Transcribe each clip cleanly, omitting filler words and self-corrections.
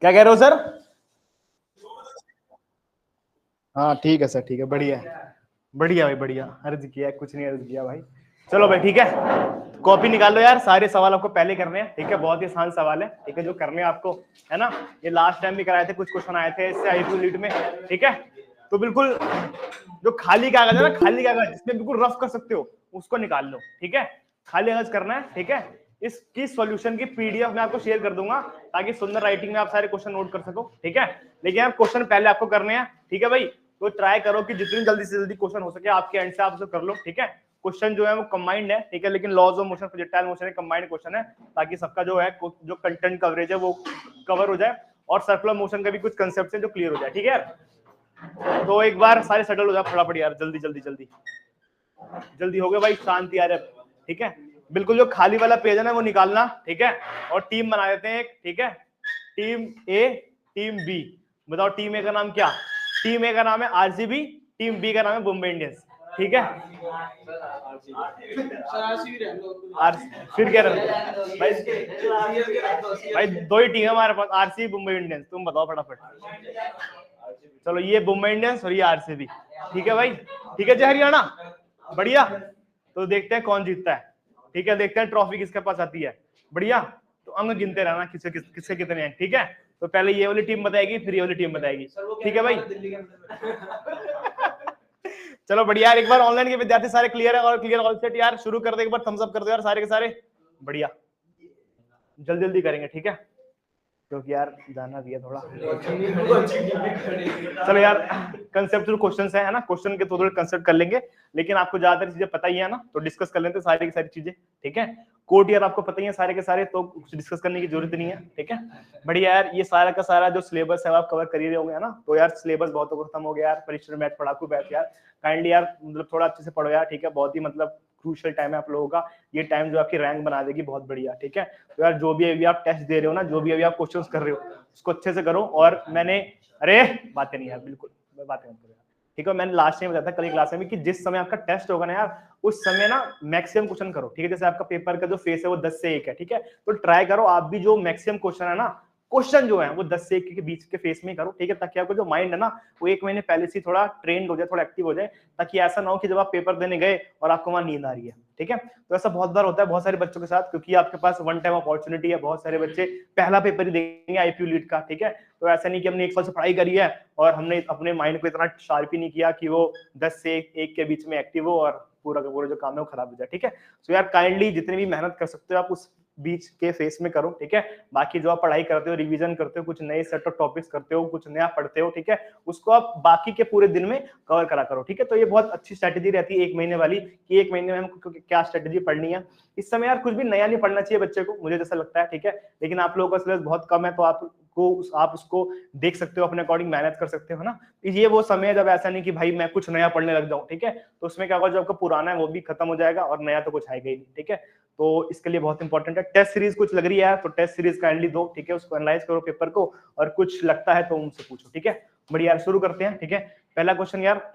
क्या कह रहे हो सर? हाँ ठीक है सर, ठीक है, बढ़िया बढ़िया भाई, बढ़िया। अर्ज किया, कुछ नहीं अर्ज किया भाई। चलो भाई ठीक है, कॉपी निकाल लो यार। सारे सवाल आपको पहले करने हैं, ठीक है? बहुत ही आसान सवाल है, ठीक है, जो करने हैं आपको, है ना? ये लास्ट टाइम भी कराए थे, कुछ क्वेश्चन आए थे इससे IQ लीड में, ठीक है? तो बिल्कुल जो खाली कागज है ना, खाली कागज जिसमें बिल्कुल रफ कर सकते हो, उसको निकाल लो, ठीक है? खाली कागज करना है, ठीक है? इसकी सॉल्यूशन की PDF मैं आपको शेयर कर दूंगा, ताकि सुंदर राइटिंग में आप सारे क्वेश्चन नोट कर सको, ठीक है? लेकिन आप क्वेश्चन पहले आपको करने हैं, ठीक है भाई? तो ट्राई करो कि जितनी जल्दी से जल्दी क्वेश्चन हो सके आपके एंड से आप उसे कर लो, ठीक है? क्वेश्चन जो है वो कंबाइंड है, ठीक है? लेकिन laws of motion, projectile motion combined question है, ताकि सबका जो है जो कंटेंट कवरेज है वो कवर हो जाए, और सर्कुलर मोशन का भी कुछ कंसेप्ट है जो क्लियर हो जाए, ठीक है? तो एक बार सारे सेटल हो जाए फटाफट यार, जल्दी जल्दी जल्दी जल्दी हो गए भाई, शांति आ रहा है, ठीक है? बिल्कुल जो खाली वाला पेज है ना वो निकालना, ठीक है? और टीम बना देते हैं एक, ठीक है? टीम ए, टीम बी। बताओ टीम ए का नाम क्या? टीम ए का नाम है RCB, टीम बी का नाम है मुंबई इंडियंस, ठीक है? फिर क्या भाई? भाई दो ही टीम है हमारे पास, RCB मुंबई इंडियंस। तुम बताओ फटाफट। चलो ये मुंबई इंडियंस और ये RCB, ठीक है भाई? ठीक है जय हरियाणा, बढ़िया। तो देखते हैं कौन जीतता है, ठीक है? देखते हैं ट्रॉफी किसके पास आती है, बढ़िया। तो अंक गिनते रहना, किसके कितने हैं, ठीक है? तो पहले ये वाली टीम बताएगी, फिर ये वाली टीम बताएगी, ठीक है भाई? चलो बढ़िया यार, एक बार ऑनलाइन के विद्यार्थी सारे क्लियर है, और क्लियर ऑल सेट यार, शुरू कर दे, एक बार थम्स अप कर दो यार सारे के सारे, बढ़िया। जल्दी जल्दी करेंगे, ठीक है? क्योंकि यार जाना भी है थोड़ा। चलो यार, कंसेप्चुअल क्वेश्चंस है ना, क्वेश्चन के थोड़े कंसेप्ट कर लेंगे, लेकिन आपको ज्यादातर चीजें पता ही है ना, तो डिस्कस कर लेते हैं सारी की सारी चीजें, ठीक है? कोड यार आपको पता ही है सारे के सारे, तो कुछ डिस्कस करने की जरूरत नहीं है, ठीक है? बढ़िया यार, ये सारा का सारा जो सिलेबस है आप कवर कर ही रहे होंगे, है ना? तो यार सिलेबस बहुत खत्म हो गया यार, परीक्षा मैथ पढ़ाकू बैच यार, काइंडली यार मतलब थोड़ा अच्छे से पढ़ो यार, ठीक है? बहुत ही मतलब क्रूशियल टाइम है आप लोगों का, ये टाइम जो आपकी रैंक बना देगी, बहुत बढ़िया, ठीक है? तो यार जो भी अभी आप टेस्ट दे रहे हो ना, जो भी अभी आप क्वेश्चंस कर रहे हो, उसको अच्छे से करो। और मैंने, अरे बातें नहीं यार, बिल्कुल बातें मत करो, ठीक है? मैंने लास्ट टाइम बताया था कल क्लास में कि जिस समय आपका टेस्ट होगा ना यार, उस समय ना मैक्सिमम क्वेश्चन करो, ठीक है? जैसे आपका पेपर का जो फेस है वो 10 से 1 है, ठीक है? तो ट्राई करो आप भी जो मैक्सिमम क्वेश्चन है ना, क्वेश्चन जो है वो 10 से 1 के बीच के फेस में करो, ठीक है? ताकि आपका जो माइंड है ना वो 1 महीने पहले से थोड़ा ट्रेंड हो जाए, थोड़ा एक्टिव हो जाए, ताकि ऐसा ना हो कि जब आप पेपर देने गए और आपको वहां नींद आ रही है, ठीक है? तो ऐसा बहुत बार होता है बहुत सारे बच्चों के साथ, क्योंकि आपके पास वन टाइम अपॉर्चुनिटी है, बहुत सारे बच्चे पहला पेपर ही देंगे IQ लीड का, ठीक है? तो ऐसा नहीं कि हमने 1 साल से पढ़ाई करी है और हमने अपने माइंड को इतना शार्प ही नहीं किया कि वो 10 से 1 के बीच में एक्टिव हो और पूरा का पूरा जो काम है वो खराब हो जाए, ठीक है? तो यार काइंडली जितनी भी मेहनत कर सकते हो आप उस बीच के फेस में करो, ठीक है? बाकी जो आप पढ़ाई करते हो, रिवीजन करते हो, कुछ नए सेट ऑफ टॉपिक्स करते हो, कुछ नया पढ़ते हो, ठीक है? उसको आप बाकी के पूरे दिन में कवर करा करो, ठीक है? तो ये बहुत अच्छी स्ट्रेटेजी रहती है 1 महीने वाली, कि 1 महीने में हमको क्या स्ट्रेटेजी पढ़नी है। इस समय यार कुछ भी नया नहीं पढ़ना चाहिए बच्चे को, मुझे जैसा लगता है, ठीक है? लेकिन आप लोगों का सिलेबस बहुत कम है, तो आप उसको देख सकते हो, अपने अकॉर्डिंग मैनेज कर सकते हो, है ना? ये वो समय है जब ऐसा नहीं कि भाई मैं कुछ नया पढ़ने लग जाऊं, ठीक है? तो उसमें क्या होगा, जो आपका पुराना है वो भी खत्म हो जाएगा और नया तो कुछ आएगा ही नहीं, ठीक है? तो इसके लिए बहुत इंपॉर्टेंट है। टेस्ट सीरीज कुछ लग रही है तो टेस्ट सीरीज काइंडली दो, ठीक है? उसको एनालाइज करो पेपर को, और कुछ लगता है तो उनसे पूछो, ठीक है? बढ़िया यार, शुरू करते हैं, ठीक है? पहला क्वेश्चन यार,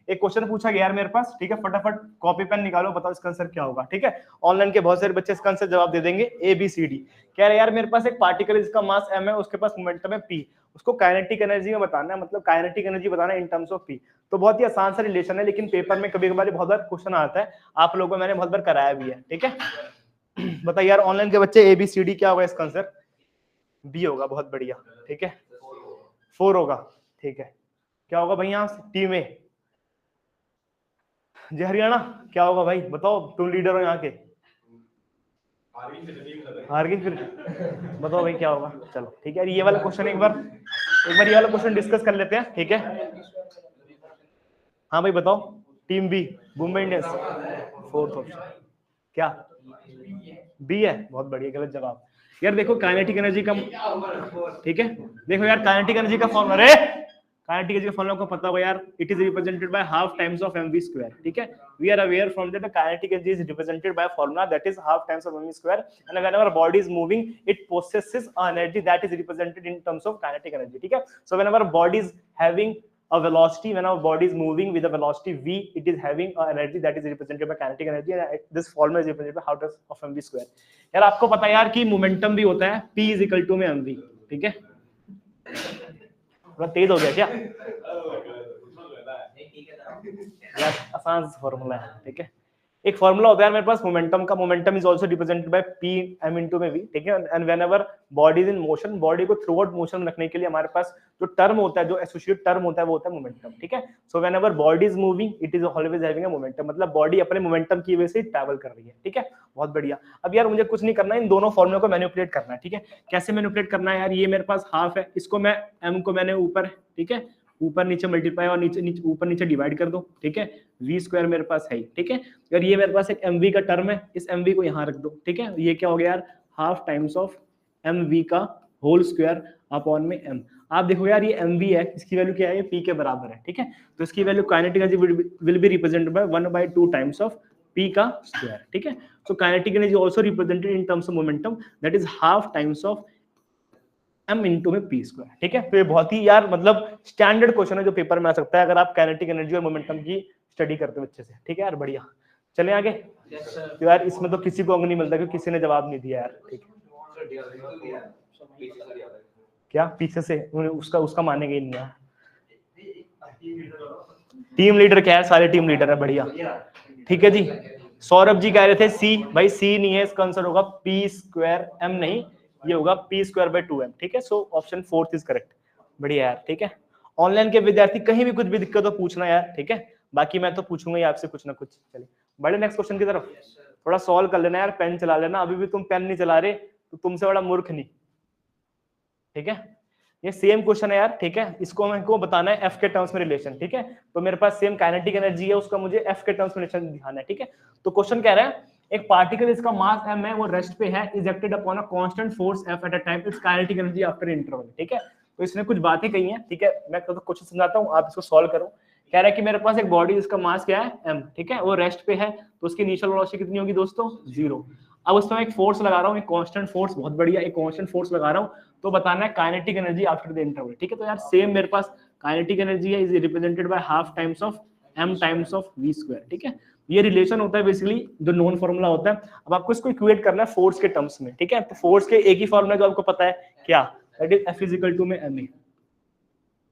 एक क्वेश्चन पूछा गया यार मेरे पास, ठीक है? फटाफट कॉपी पेन निकालो, बताओ इसका आंसर क्या होगा, ठीक है? ऑनलाइन के बहुत सारे बच्चे इसका आंसर जवाब दे देंगे ABCD। कह रहे यार मेरे पास एक पार्टिकल जिसका मास m है, उसके पास मोमेंटम है p, उसको काइनेटिक एनर्जी में बताना है, मतलब काइनेटिक एनर्जी बताना है इन टर्म्स ऑफ p। तो बहुत ही आसान सा रिलेशन है, लेकिन पेपर में कभी कभार बहुत बार क्वेश्चन आता है, आप लोगों को मैंने बहुत बार कराया भी है, ठीक है? बताइए यार ऑनलाइन के बच्चे ABCD क्या होगा इसका आंसर? B होगा, बहुत बढ़िया, ठीक है? 4 होगा, ठीक है? क्या होगा भैया? टीम ए। जय हरियाणा क्या होगा भाई, बताओ, तुम लीडर हो यहाँ के। हार गई फिर? बताओ भाई क्या होगा? चलो ठीक है, ये वाला क्वेश्चन एक बार ये वाला क्वेश्चन डिस्कस कर लेते हैं, ठीक है? हाँ भाई बताओ, team b Mumbai Indians, 4th option क्या? बी है, बहुत बढ़िया, गलत जवाब। यार देखो काइनेटिक एनर्जी का, ठीक है? देखो यार काइनेटिक एनर्जी का फॉर्मूला, अरे काइनेटिक एनर्जी का फॉर्मूला को पता होगा यार, it is represented by half times of mv square, ठीक है? We are aware from that the kinetic energy is represented by formula that is half times of mv square, and whenever body is moving it possesses an energy that is represented in terms of kinetic energy, ठीक है? So whenever body is having a velocity, when our body is moving with a velocity v, it is having an energy that is represented by kinetic energy, and this formula is represented by half times of mv square। यार आपको पता है यार कि momentum भी होता है p is equal to में mv, ठीक है? थोड़ा तेज हो गया क्या यार? आसान फॉर्मूला है, ठीक है। एक फॉर्मूला होता है मेरे पास मोमेंटम का, momentum is also represented by p m into में वी, ठीक है। And whenever body is in motion, बॉडी को थ्रू आउट मोशन रखने के लिए हमारे पास जो टर्म होता है, जो एसोसिएट टर्म होता है, वो होता है मोमेंटम, ठीक है। So whenever body is moving it is always having a momentum, मतलब बॉडी अपने मोमेंटम की वजह से ट्रैवल कर रही है, ठीक है। बहुत बढ़िया। अब यार मुझे कुछ नहीं करना है, इन दोनों फॉर्मूले को मैनिपुलेट करना है, ठीक है। कैसे मैनिपुलेट करना है यार? ये मेरे पास हाफ है, इसको मैं एम को मैंने ऊपर, ठीक है, ऊपर नीचे मल्टीप्लाई और नीचे नीचे ऊपर नीचे डिवाइड कर दो, ठीक है। वी स्क्वायर मेरे पास है, ठीक है। अगर ये मेरे पास एक एम वी का टर्म है, इस एम वी को यहाँ रख दो, ठीक है। ये क्या हो गया यार? Half times of m v का होल स्क्वायर अपॉन में एम। आप देखो यार, ये एम वी है, इसकी वैल्यू क्या है? पी के बराबर है, ठीक है। तो इसकी value kinetic energy will be represented by 1/2 times of P का स्क्वायर, ठीक है। So kinetic energy also represented in terms of momentum, that is half times of m into में पी स्क्वायर, ठीक है। तो ये बहुत ही यार मतलब स्टैंडर्ड क्वेश्चन है जो पेपर में आ सकता है अगर आप काइनेटिक एनर्जी और मोमेंटम की स्टडी करते हो अच्छे से, ठीक है यार। बढ़िया, चले आगे। तो यार इसमें तो किसी को अंक नहीं मिलता क्योंकि किसी ने जवाब नहीं दिया यार, ठीक है। क्या पीछे से उसका उसका मानेंगे नहीं यार। टीम लीडर क्या है? सारे टीम लीडर है, बढ़िया, ठीक है जी। सौरभ जी कह रहे थे सी, भाई सी नहीं है, इसका आंसर होगा पी स्क्वायर एम, नहीं ये होगा पी स्क्वायर बाय 2m, ठीक है। So option 4 is correct. बढ़िया यार, ठीक है। ऑनलाइन के विद्यार्थी कहीं भी कुछ भी दिक्कत हो पूछना यार, ठीक है। बाकी मैं तो पूछूंगा ही आपसे कुछ ना कुछ। चलिए बड़े नेक्स्ट क्वेश्चन की तरफ थोड़ा सॉल्व कर लेना यार, पेन चला लेना। अभी भी तुम पेन नहीं चला रहे तो तुमसे बड़ा मूर्ख नहीं, ठीक है। ये सेम क्वेश्चन है यार, ठीक है। इसको हमको बताना है एफ के टर्म्स में रिलेशन, ठीक है। तो मेरे पास सेम काइनेटिक एनर्जी है, उसका मुझे एफ के टर्म्स में रिलेशन दिखाना है, ठीक है। तो क्वेश्चन कह रहा है एक पार्टिकल इसका मास m है, वो रेस्ट पे है, is acted upon a constant force f at a time, it's kinetic energy after interval, ठीक है। तो इसने कुछ बातें कही हैं, ठीक है। मैं तो क्वेश्चन समझाता हूं, आप इसको सॉल्व करो। कह रहा है कि मेरे पास एक बॉडी जिसका मास क्या है m, ठीक है, वो रेस्ट पे है, तो उसकी इनिशियल वेलोसिटी कितनी होगी दोस्तों? 0। अब उसमें एक फोर्स लगा रहा हूँ, एक कांस्टेंट फोर्स, बहुत बढ़िया, एक कांस्टेंट फोर्स लगा रहा हूँ, तो बताना है kinetic energy after the interval, ठीक है। तो यार सेम मेरे पास काइनेटिक एनर्जी है, is represented by half times of m times of v square, ठीक है। ये रिलेशन होता है बेसिकली, जो नोन फॉर्मूला होता है। अब आपको इसको इक्वेट करना है फोर्स के टर्म्स में, ठीक है। तो फोर्स के एक ही फॉर्मूला जो आपको पता है क्या, that is F is equal to में ma,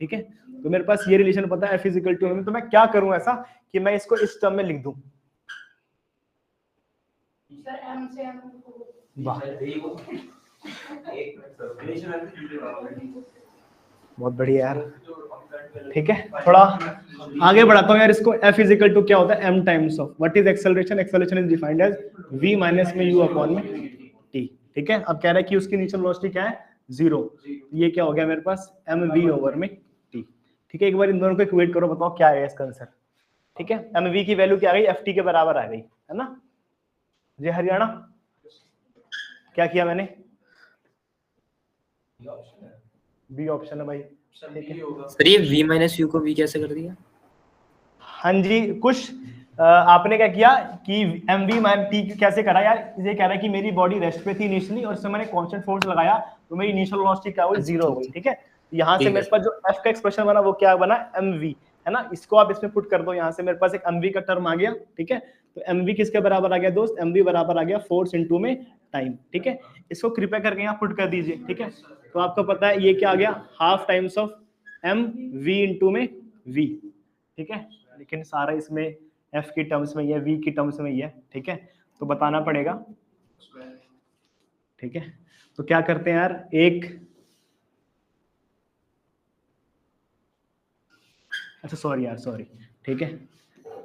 ठीक है। तो मेरे पास ये रिलेशन पता है F is equal to ma, तो मैं क्या करूं ऐसा कि मैं इसको इस टर्म में लिख दूं। वाह बहुत बढ़िया यार, ठीक है। थोड़ा आगे बढ़ाता हूँ यार इसको। F इज इक्वल टू क्या होता है? m times of what is acceleration? Acceleration is defined as v minus में u अपॉन में t, ठीक है। अब कह रहा है कि उसकी इनिशियल वेलोसिटी क्या है? 0। ये क्या हो गया मेरे पास? mv ओवर में t, ठीक है। एक बार इन दोनों को इक्वेट करो, बताओ क्या है इसका आंसर, ठीक है। mv की वैल्यू क्या आ गई? ft के बराबर आ गई, है ना। जय हरियाणा, क्या किया मैंने? बी ऑप्शन है भाई, ठीक है। सर ये v माइनस u को v कैसे कर दिया? हाँ जी, कुछ आपने क्या किया कि एम वी माइन टी कैसे करा यार? ये कह रहा है कि मेरी बॉडी रेस्ट पे थी इनिशियली और इसमें मैंने कांस्टेंट फोर्स लगाया तो मेरी इनिशियल वेलोसिटी क्या हुई? 0 हो गई, ठीक है। यहाँ से मेरे पास जो एफ का एक्सप्रेशन बना वो क्या बना? एम वी, है ना। इसको आप इसमें पुट कर दो, यहाँ से मेरे पास एक एम वी का टर्म आ गया, ठीक है। तो एम वी किसके बराबर आ गया दोस्त? एम वी बराबर आ गया फोर्स इंटू में टाइम, ठीक है। इसको कृपया करके यहाँ पुट कर दीजिए, ठीक है। तो आपको पता है ये क्या आ गया? Half times of m v into में वी, ठीक है। लेकिन सारा इसमें f की टर्म्स में ही है, v की टर्म्स में ही है, ठीक है। तो बताना पड़ेगा, ठीक है। तो क्या करते हैं यार, एक अच्छा सॉरी यार, सॉरी, ठीक है।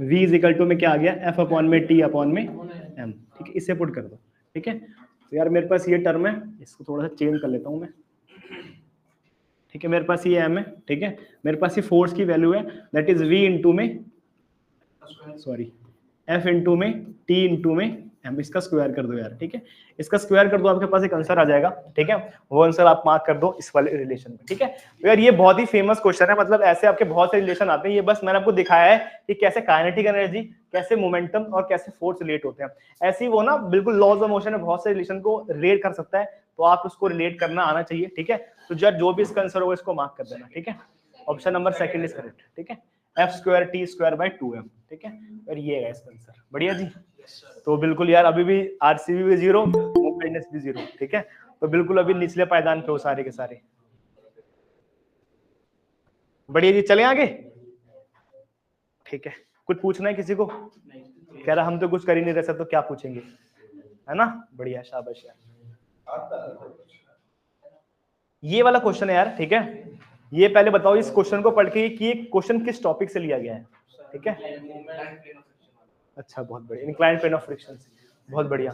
v इज इक्वल टू में क्या आ गया? f अपॉन में t अपॉन में m, ठीक है। इसे पुट कर दो, ठीक है। तो यार मेरे पास ये टर्म है, इसको थोड़ा सा चेंज कर लेता हूं मैं, ठीक है। मेरे पास ये m है, ठीक है। मेरे पास ये फोर्स की वैल्यू है, दैट इज v इंटू में सॉरी f इंटू में t इंटू में m, इसका स्क्वायर कर दो यार, ठीक है। इसका स्क्वायर कर दो, आपके पास एक आंसर आ जाएगा, ठीक है। वो आंसर आप मार्क कर दो इस वाले रिलेशन में, ठीक है। तो यार ये बहुत ही फेमस क्वेश्चन है, मतलब ऐसे आपके बहुत से रिलेशन आते हैं। ये बस मैंने आपको दिखाया है कि कैसे काइनेटिक एनर्जी, कैसे मोमेंटम और कैसे फोर्स रिलेट होते हैं। ऐसे ही वो ना बिल्कुल लॉज ऑफ मोशन में बहुत से रिलेशन को रिलेट कर सकता है, तो आप उसको रिलेट करना आना चाहिए, ठीक है। तो जो भी इसका आंसर होगा इसको मार्क कर देना, ठीक है। Option number second is correct, ठीक है। F square T square by 2m, ठीक है। और ये है इसका आंसर, बढ़िया जी। तो बिल्कुल यार अभी भी आरसीबी भी 0, मुंबई इंडियंस भी 0, ठीक है। तो बिल्कुल अभी निचले पायदान पे हो सारे के सारे। बढ़िया जी, चले आगे। ठीक है, कुछ पूछना है किसी को? कह रहा हम तो कुछ कर ही नहीं रहे सर, तो क्या पूछेंगे, है ना? बढ़िया, शाबाश यार। ये वाला क्वेश्चन है यार, ठीक है। ये पहले बताओ इस क्वेश्चन को पढ़ के कि ये क्वेश्चन किस टॉपिक से लिया गया है, ठीक है। अच्छा, बहुत बढ़िया, इंक्लाइंड प्लेन ऑफ फ्रिक्शन, बहुत बढ़िया।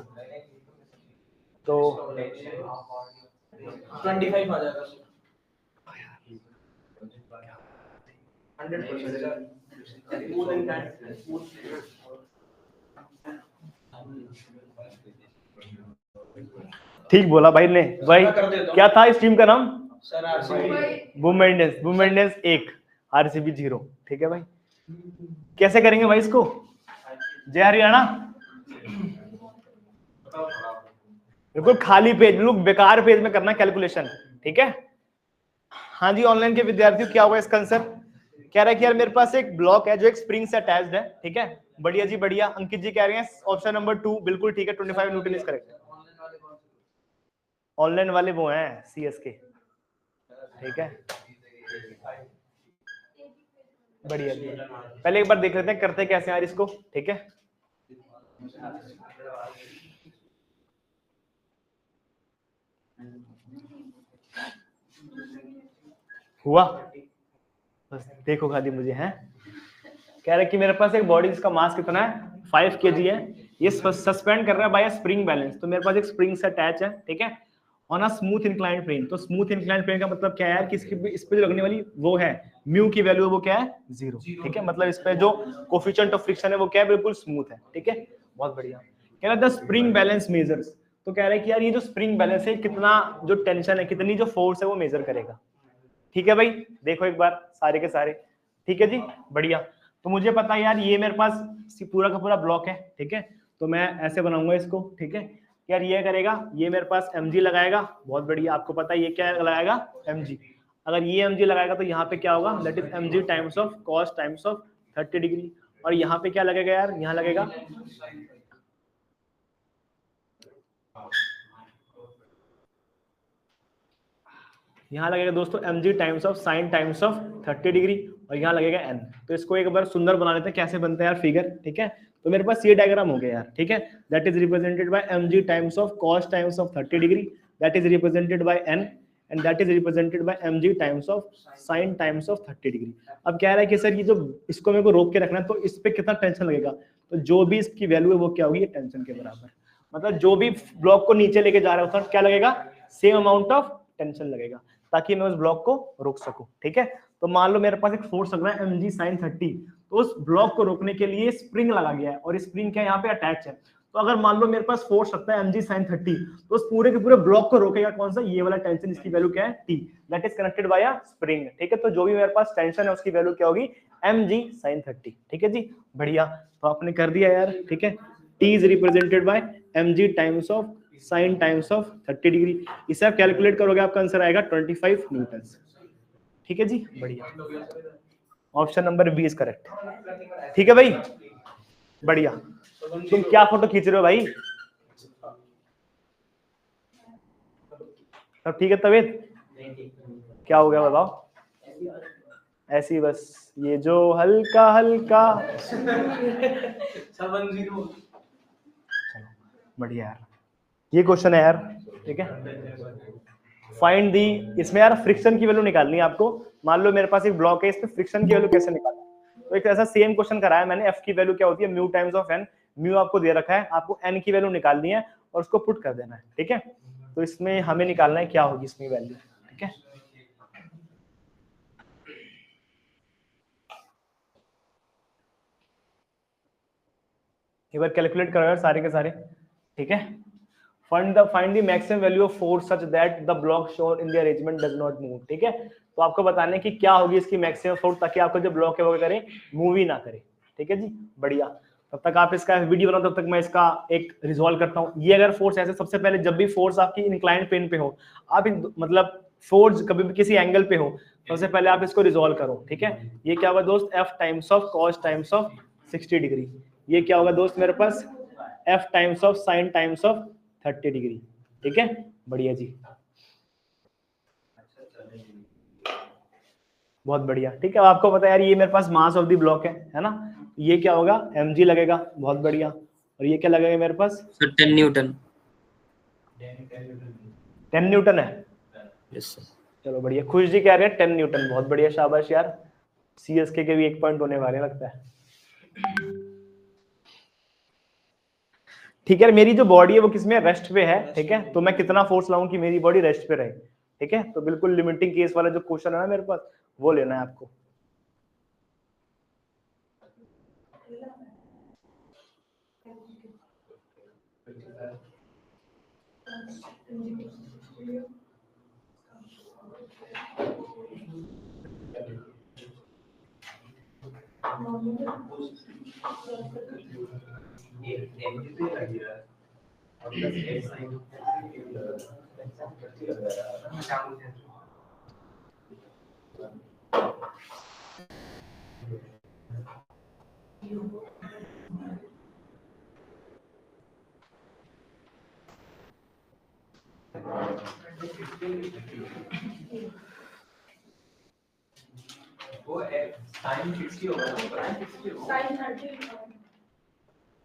तो 25 आ जाएगा। 100%। ठीक बोला भाई ने। भाई क्या था इस टीम का नाम? Sir RCB. Boom Indians 1, RCB 0। ठीक है भाई, कैसे करेंगे भाई इसको? जय हरियाणा। बिल्कुल खाली पेज, बिल्कुल बेकार पेज में करना कैलकुलेशन, ठीक है। हाँ जी, ऑनलाइन के विद्यार्थियों क्या होगा इसका आंसर? कह रहा है कि यार मेरे पास एक ब्लॉक है जो एक स्प्रिंग से अटैच्ड है, ठीक है। बढ़िया जी बढ़िया। अंकित जी कह रहे हैं ऑप्शन नंबर 2 बिल्कुल ठीक है, 25 न्यूटन इज करेक्ट। ऑनलाइन वाले वो हैं सीएसके, ठीक है। बढ़िया जी, पहले एक बार देख लेते हैं करते कैसे यार इसको, ठीक है। हुआ, बस देखो खाली मुझे है। कह रहे कि मेरे पास एक बॉडी जिसका मास कितना है 5 kg है, ये सस्पेंड कर रहा है बाय स्प्रिंग बैलेंस। तो मेरे पास एक स्प्रिंग से अटैच है, ठीक है, on a smooth inclined plane. तो स्मूथ इंक्लाइंड प्लेन का मतलब क्या है यार कि इस पे जो लगने वाली वो है म्यू की वैल्यू, वो क्या है 0, ठीक है। मतलब इस पे जो कोफिशिएंट ऑफ फ्रिक्शन है वो क्या है, बिल्कुल स्मूथ है, ठीक है। बहुत बढ़िया। कह रहा है द स्प्रिंग बैलेंस मेजर्स। तो कह रहे हैं कि यार ये जो स्प्रिंग बैलेंस है कितना जो टेंशन है, कितनी जो फोर्स है वो मेजर करेगा, ठीक है भाई। देखो एक बार सारे के सारे, ठीक है जी बढ़िया। तो मुझे पता है यार ये मेरे पास पूरा का पूरा ब्लॉक है, ठीक है। तो मैं ऐसे बनाऊंगा इसको, ठीक है। यार ये करेगा, ये मेरे पास mg लगाएगा, बहुत बढ़िया। आपको पता है ये क्या लगाएगा, mg। अगर ये mg लगाएगा तो यहाँ पे क्या होगा, that is mg times of cos times of 30 degree. और यहाँ पे क्या लगेगा यार, यहाँ लगेगा यहाँ लगेगा दोस्तों mg times of sine times of 30 degree, और यहाँ लगेगा n। तो इसको एक बार सुंदर बना लेते हैं, कैसे बनता है यार फिगर, ठीक है। तो मेरे पास ये डायग्राम हो गया यार, ठीक है। That is represented bye mg times of cos times of 30 degree, that is represented bye n, and that is represented bye mg times of sine times of 30 degree. अब कह रहा है कि सर ये जो इसको मेरे को रोक के रखना है, तो इस पे कितना टेंशन लगेगा? तो जो भी इसकी वैल्यू है वो क्या होगी, ये टेंशन के बराबर। मतलब जो भी ब्लॉक को नीचे लेके जा रहा है क्या लगेगा, सेम अमाउंट ऑफ टेंशन लगेगा, ताकि मैं उस ब्लॉक को रोक सकूं, ठीक है। तो मान लो मेरे पास एक फोर्स लग रहा है mg sin 30, तो उस ब्लॉक को रोकने के लिए स्प्रिंग लगा गया है, और स्प्रिंग क्या यहाँ पे अटैच है। तो अगर मान लो मेरे पास फोर्स लगता है mg sin 30, तो उस पूरे के पूरे ब्लॉक को रोकेगा कौन सा, ये वाला टेंशन। इसकी वैल्यू क्या है, t, that is connected by a spring, ठीक है। तो जो भी मेरे पास टेंशन है उसकी वैल्यू क्या होगी, mg sin 30, ठीक है जी बढ़िया। तो आपने कर दिया यार, ठीक है। t is represented bye mg times of sine times of 30 degree. इसे आप कैलकुलेट करोगे, आपका आंसर आएगा 25 न्यूटन, ठीक है जी बढ़िया। Option number b is correct, ठीक है भाई बढ़िया। तुम क्या फोटो खींच रहे हो भाई? सब ठीक है? तबीयत क्या हो गया बताओ? ऐसी बस ये जो हल्का हल्का बढ़िया यार। ये क्वेश्चन है यार, ठीक है। फाइंड दी, इसमें यार फ्रिक्शन की वैल्यू निकालनी है आपको। मान लो मेरे पास एक ब्लॉक है, इसमें फ्रिक्शन की वैल्यू कैसे निकालना? तो एक ऐसा सेम क्वेश्चन कराया मैंने, एफ की वैल्यू क्या होती है, mu times of n. Mu आपको दे रखा है, आपको एन की वैल्यू निकालनी है और उसको पुट कर देना है, ठीक है। तो इसमें हमें निकालना है क्या होगी इसमें वैल्यू, ठीक है। एक बार कैलकुलेट करो यार सारे के सारे, ठीक है। find the maximum value of force such that the block shown in the arrangement does not move, ठीक है। तो आपको बताना है कि क्या होगी इसकी मैक्सिमम फोर्स, ताकि आपका जो ब्लॉक है वो करे, मूव ही ना करे, ठीक है जी बढ़िया। तब तक आप इसका वीडियो बनाओ, तब तक मैं इसका एक रिजॉल्व करता हूँ। ये अगर फोर्स ऐसे, सबसे पहले जब भी फोर्स आपकी इंक्लाइंड प्लेन पे हो, आप मतलब फोर्स कभी भी किसी एंगल पे हो, सबसे पहले आप इसको रिजॉल्व करो, ठीक है। ये क्या होगा दोस्त, F times of cos times of 60 degree. ये क्या होगा दोस्त मेरे पास, F times of sine times of 30 degree, ठीक है बढ़िया जी। बहुत बढ़िया, ठीक है। आपको पता है यार ये मेरे पास मास ऑफ द ब्लॉक है ना, ये क्या होगा mg लगेगा, बहुत बढ़िया। और ये क्या लगेगा मेरे पास सर 10 न्यूटन। 10 न्यूटन है। Yes sir. चलो बढ़िया, खुश जी कह रहे हैं 10 न्यूटन, बहुत बढ़िया, शाबाश यार। सीएसके के भी 1 पॉइंट होने वाले लगता है। ठीक है, मेरी जो बॉडी है वो किसमें रेस्ट पे है, ठीक है। तो मैं कितना फोर्स लाऊं कि मेरी बॉडी रेस्ट पे रहे, ठीक है। तो बिल्कुल लिमिटिंग केस वाला जो क्वेश्चन है ना मेरे पास, वो लेना है आपको।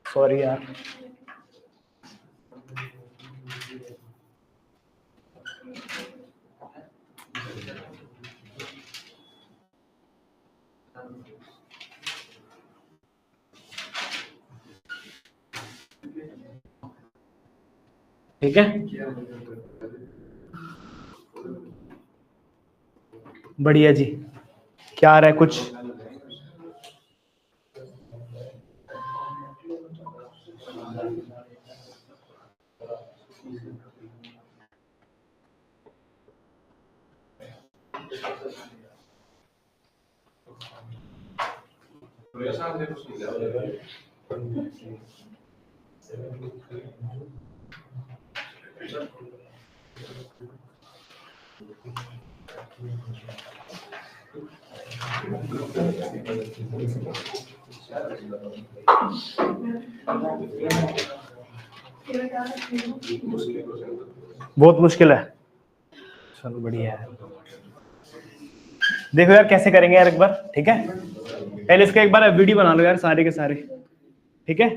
सॉरी यार, ठीक है। बढ़िया जी, क्या आ रहा है कुछ? बहुत मुश्किल है। चलो बढ़िया है, देखो यार कैसे करेंगे यार एक बार, ठीक है। पहले इसका एक बार वीडियो बना लो यार सारे के सारे, ठीक है।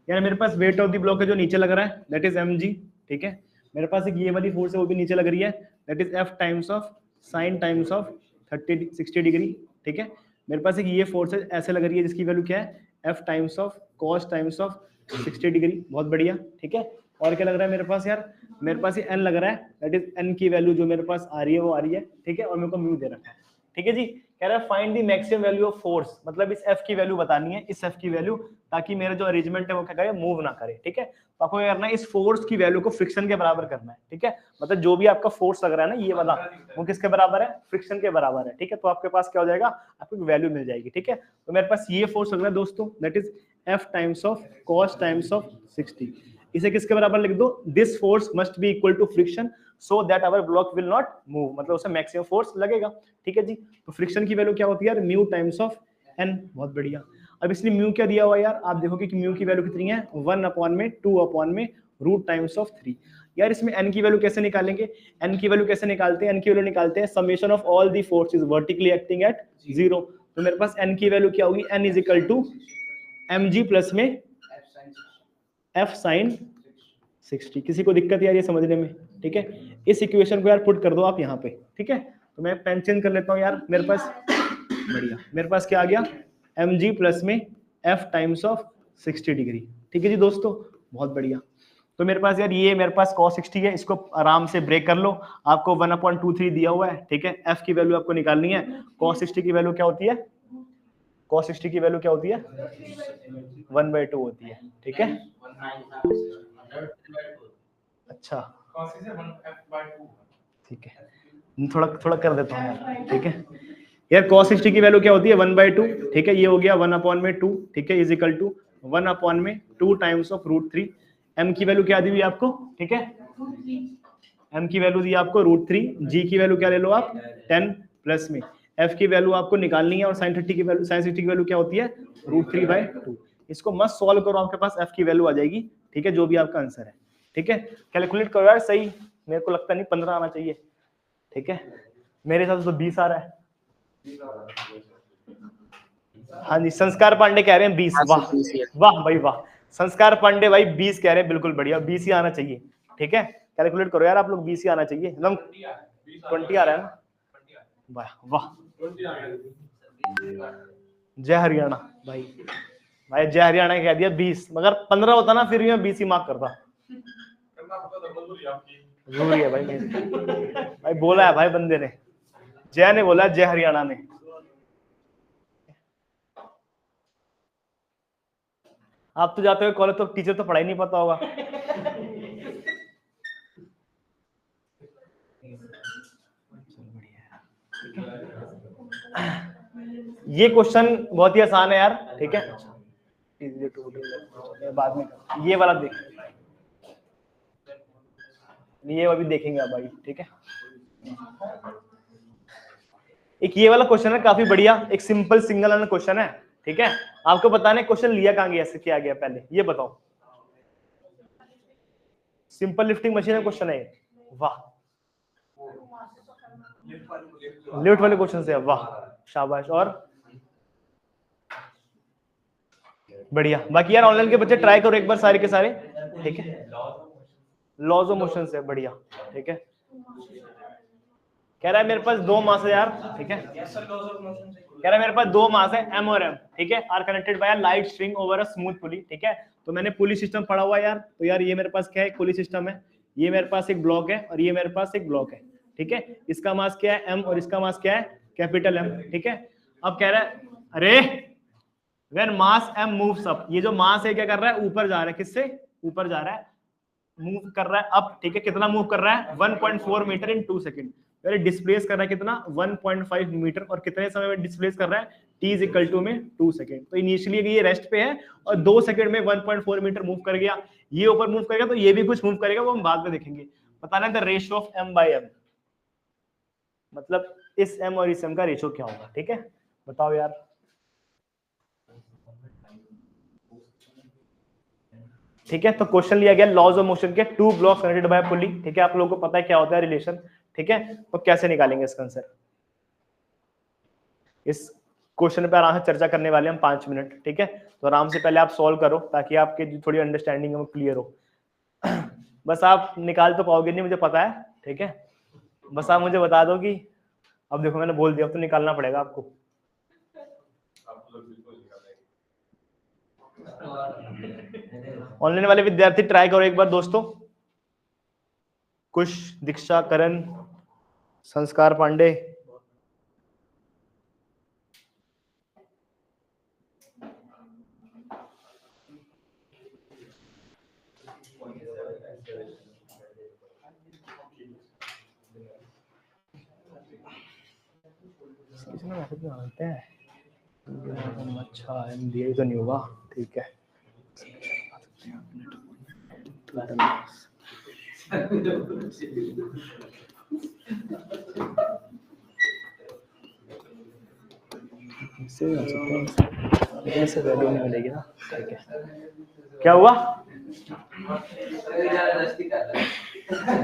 यार मेरे पास वेट ऑफ द ब्लॉक है जो नीचे लग रहा है, दैट इज mg, ठीक है। मेरे पास एक ये वाली फोर्स है वो भी नीचे लग रही है, that is f times of sine times of 60 degree, ठीक है। मेरे पास एक ये फोर्स है ऐसे लग रही है जिसकी वैल्यू क्या है, f times of cos times of 60 degree, बहुत बढ़िया, ठीक है। और क्या लग रहा है मेरे पास यार, मेरे पास ये n लग रहा है, दैट इज n की वैल्यू जो मेरे पास आ रही है वो आ रही है, ठीक है। और मेरे को म्यू दे रखा है, ठीक है जी। कह रहा है find the maximum value of force, मतलब इस f की वैल्यू बतानी है, इस f की वैल्यू, ताकि मेरा जो अरेंजमेंट है वो क्या करे, मूव ना करे, ठीक है। तो आपको क्या करना है, इस फोर्स की वैल्यू को फ्रिक्शन के बराबर करना है, ठीक है। मतलब जो भी आपका फोर्स लग रहा है ना ये वाला, वो किसके बराबर है, फ्रिक्शन के बराबर है, ठीक है। तो आपके पास क्या हो जाएगा, आपको वैल्यू मिल जाएगी, ठीक है। तो मेरे पास ये फोर्स लग रहा है दोस्तों, that is f times of cos times of 60। इसे किसके बराबर लिख दो, this force must be equal to friction so that our block will not move, मतलब उसे मैक्सिमम फोर्स लगेगा, ठीक है जी। तो फ्रिक्शन की वैल्यू क्या होती है यार, म्यू टाइम्स ऑफ n, बहुत बढ़िया। अब इसलिए म्यू क्या दिया हुआ यार, आप देखोगे कि म्यू की वैल्यू कितनी है, 1/2/, रूट टाइम्स ऑफ 3। यार इसमें n की वैल्यू कैसे निकालेंगे, n की वैल्यू कैसे निकालते हैं, n की वैल्यू निकालते हैं summation of all the forces vertically acting at 0। तो मेरे पास n की वैल्यू क्या होगी, n is equal to mg plus में f साइन 60। किसी को दिक्कत यार ये समझने में, ठीक है। इस इक्वेशन को यार पुट कर दो आप यहाँ पे, ठीक है। तो मैं पेन चेंज कर लेता हूँ यार, मेरे पास बढ़िया, मेरे पास क्या आ गया, mg प्लस में f टाइम्स ऑफ 60 डिग्री, ठीक है जी दोस्तों, बहुत बढ़िया। तो मेरे पास यार ये मेरे पास cos 60 है, इसको आराम से ब्रेक कर लो, आपको 1/23 दिया हुआ है, ठीक है। f की वैल्यू आपको निकालनी है, cos 60 की वैल्यू क्या होती है, cos 60 की वैल्यू क्या होती है, 1/2 होती है, ठीक है। अच्छा ठीक है, थोड़ा थोड़ा कर देता हूँ यार, ठीक है। यार cos 60 की वैल्यू क्या होती है, 1/2, ठीक है। ये हो गया 1/2, ठीक है, is equal to 1/2 times of √3। m की वैल्यू क्या दी हुई आपको, ठीक है, m की वैल्यू दी आपको √3, g की वैल्यू क्या ले लो आप 10 प्लस में f की वैल्यू आपको निकालनी है, और sin 30 की वैल्यू, sin 60 की वैल्यू क्या होती है, √3/2। इसको मस्त सॉल्व करो, आपके पास f की वैल्यू आ जाएगी, ठीक है, जो भी आपका आंसर है, ठीक है। कैलकुलेट करो यार सही, मेरे को लगता नहीं 15 आना चाहिए, ठीक है। मेरे हिसाब से तो 20 आ रहा है, हाँ जी, संस्कार पांडे कह रहे हैं 20। वाह वाह भाई वाह, संस्कार पांडे भाई 20 कह रहे हैं, बिल्कुल बढ़िया, 20 ही आना चाहिए। ठीक है, कैलकुलेट करो यार आप लोग, 20 ही आना चाहिए। एकदम 20 आ रहा है ना, वाह वाह, जय हरियाणा भाई, भाई जय हरियाणा कह दिया 20, मगर 15 होता ना फिर भी मैं 20 ही मार्क करता। जरूरी है भाई, भाई बोला है भाई बंदे ने, जय ने बोला, जय हरियाणा ने। आप तो जाते हो कॉलेज तो टीचर तो पढ़ाई नहीं पता होगा। ये क्वेश्चन बहुत ही आसान है यार। ठीक है, बाद में ये वाला देख, ये अभी देखेंगे आप भाई। ठीक है, एक ये वाला क्वेश्चन है काफी बढ़िया, एक सिंपल सिंगल क्वेश्चन है। ठीक है, आपको बताने क्वेश्चन लिया कहां गया, ऐसे किया गया पहले ये बताओ। सिंपल लिफ्टिंग मशीन का क्वेश्चन है। वाह, लिफ्ट वाले क्वेश्चन से, वाह शाबाश, और बढ़िया। बाकी यार ऑनलाइन के बच्चे ट्राई करो एक बार सारे के सारे। ठीक है, लॉज ऑफ मोशन से, बढ़िया। ठीक है, कह रहा है मेरे पास 2 मास है यार। ठीक है, कह रहा है मेरे पास 2 मास है m और m। ठीक है, are connected by a light string over a smooth pulley. ठीक है, तो मैंने पुली सिस्टम पढ़ा हुआ यार, तो यार ये मेरे पास क्या है, पुली सिस्टम है, ये मेरे पास एक ब्लॉक है और ये मेरे पास एक ब्लॉक है। ठीक है, इसका मास क्या है m और इसका मास क्या है, कैपिटल M। ठीक है, अब कह रहा है अरे when mass m moves up, ये जो मास है क्या कर रहा है, ऊपर जा रहा है, किससे ऊपर जा रहा है, मूव कर रहा है अप। ठीक है, कितना मूव कर रहा है, 1.4 मीटर इन 2 सेकंड। पहले डिस्प्लेस कर रहा है कितना, 1.5 मीटर, और कितने समय में डिस्प्लेस कर रहा है, t इज इक्वल टू में 2 सेकंड। तो इनिशियली ये रेस्ट पे है और 2 सेकंड में 1.4 मीटर मूव कर गया, ये ऊपर मूव करेगा तो ये भी कुछ मूव करेगा, वो हम बाद में देखेंगे। बताना the ratio of m by m, मतलब इस m और इस m का रेशियो क्या होगा। ठीक है, बताओ यार। ठीक है, तो क्वेश्चन लिया गया लॉज ऑफ मोशन के, 2 ब्लॉक्स कनेक्टेड बाय पुली। ठीक है, आप लोगों को पता है क्या होता है रिलेशन। ठीक है, तो कैसे निकालेंगे इसका आंसर, इस क्वेश्चन पे आराम से चर्चा करने वाले हम 5 मिनट। ठीक है, तो आराम से पहले आप सॉल्व करो ताकि आपके जो थोड़ी अंडरस्टैंडिंग है वो क्लियर हो। बस आप निकाल तो पाओगे नहीं, मुझे पता है। ठीक है, बस आप मुझे बता दो कि, अब देखो मैंने बोल दिया, अब तो निकालना पड़ेगा आपको। ऑनलाइन वाले विद्यार्थी ट्राई करो एक बार दोस्तों, कुश, दीक्षा, करण, संस्कार पांडे। किसी ने मैसेज डालते हैं, अच्छा MBA तो नहीं होगा। ठीक है, ऐसे वैल्यू नहीं मिलेगी ना। ठीक है, क्या हुआ,